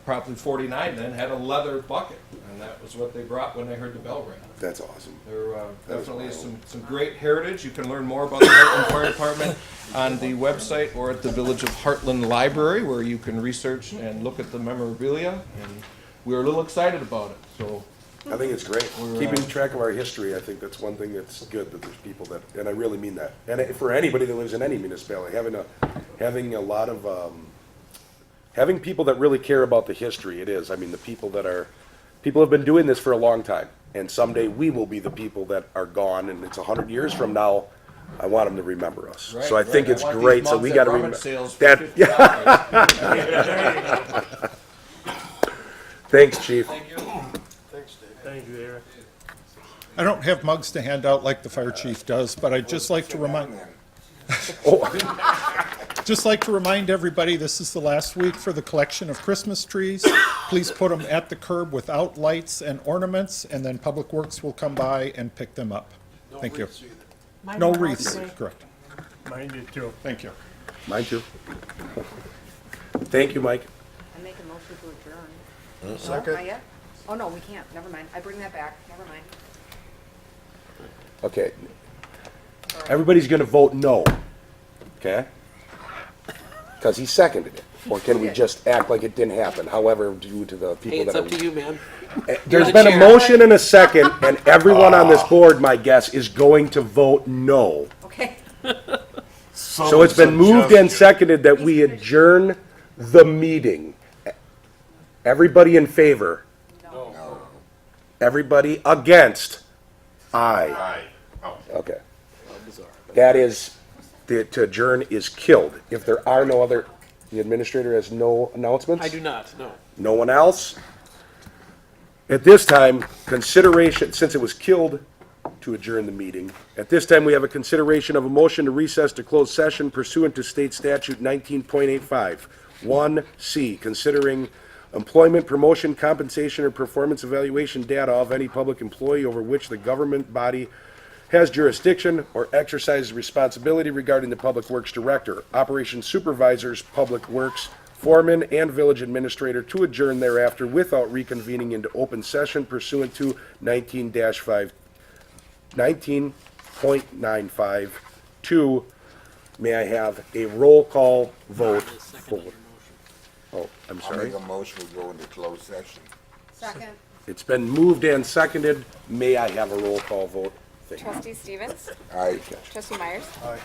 probably 49 then, had a leather bucket. And that was what they brought when they heard the bell ring. That's awesome. There That is definitely is wild. some great heritage. You can learn more about the Heartland Fire Department on the website or at the Village of Heartland Library, where you can research and look at the memorabilia. And we're a little excited about it, so. I think it's great. We're, Keeping track of our history, I think that's one thing that's good, that there's people that, and I really mean that. And for anybody that lives in any municipality, having a lot of, having people that really care about the history, it is. I mean, the people have been doing this for a long time. And someday we will be the people that are gone, and it's 100 years from now, I want them to remember us. So I Right, think right. it's I want great, these so mugs we at gotta rummage remember. sales for That, $50. Thanks, chief. Thank you. Thanks, Dave. Thank you, Eric. I don't have mugs to hand out like the fire chief does, but I'd just like to remind, just like to remind everybody, this is the last week for the collection of Christmas trees. Please put them at the curb without lights and ornaments, and then Public Works will come by and pick them up. Thank you. Mine No went out wreaths, today. correct. Mine did too. Thank you. Mine too. Thank you, Mike. I make a motion to adjourn. No, Second? not yet? Oh, no, we can't. Never mind. I bring that back. Never mind. Okay. Everybody's gonna vote no, okay? Because he seconded it. Or can we just act like it didn't happen, however, due to the Hey, people it's that up to are... you, man. There's the been a chair. motion and a second, and everyone on this board, my guess, is going to vote no. Okay. So it's been moved and seconded that we adjourn the meeting. Everybody in favor? No. Everybody against? Aye. Aye. Okay. That is, to adjourn is killed. If there are no other, the administrator has no announcements? I do not, no. No one else? At this time, consideration, since it was killed to adjourn the meeting, at this time, we have a consideration of a motion to recess to close session pursuant to state statute 19.85. 1C, considering employment, promotion, compensation, or performance evaluation data of any public employee over which the government body has jurisdiction or exercises responsibility regarding the Public Works Director, Operations Supervisors, Public Works Foreman, and Village Administrator to adjourn thereafter without reconvening into open session pursuant to 19.95. 2, may I have a roll call vote for... Oh, I'm I'll sorry. make a motion, we go into closed session. Second. It's been moved and seconded. May I have a roll call vote? Thank you. Trustee Stevens? Aye. Trustee Meyers?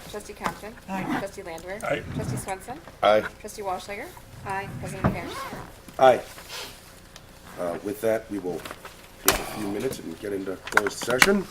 Trustee Compton? Aye. Trustee Landwehr? Aye. Trustee Swenson? Aye. Trustee Walshiger? Aye. President Pierce? Aye. With that, we will take a few minutes and get into closed session.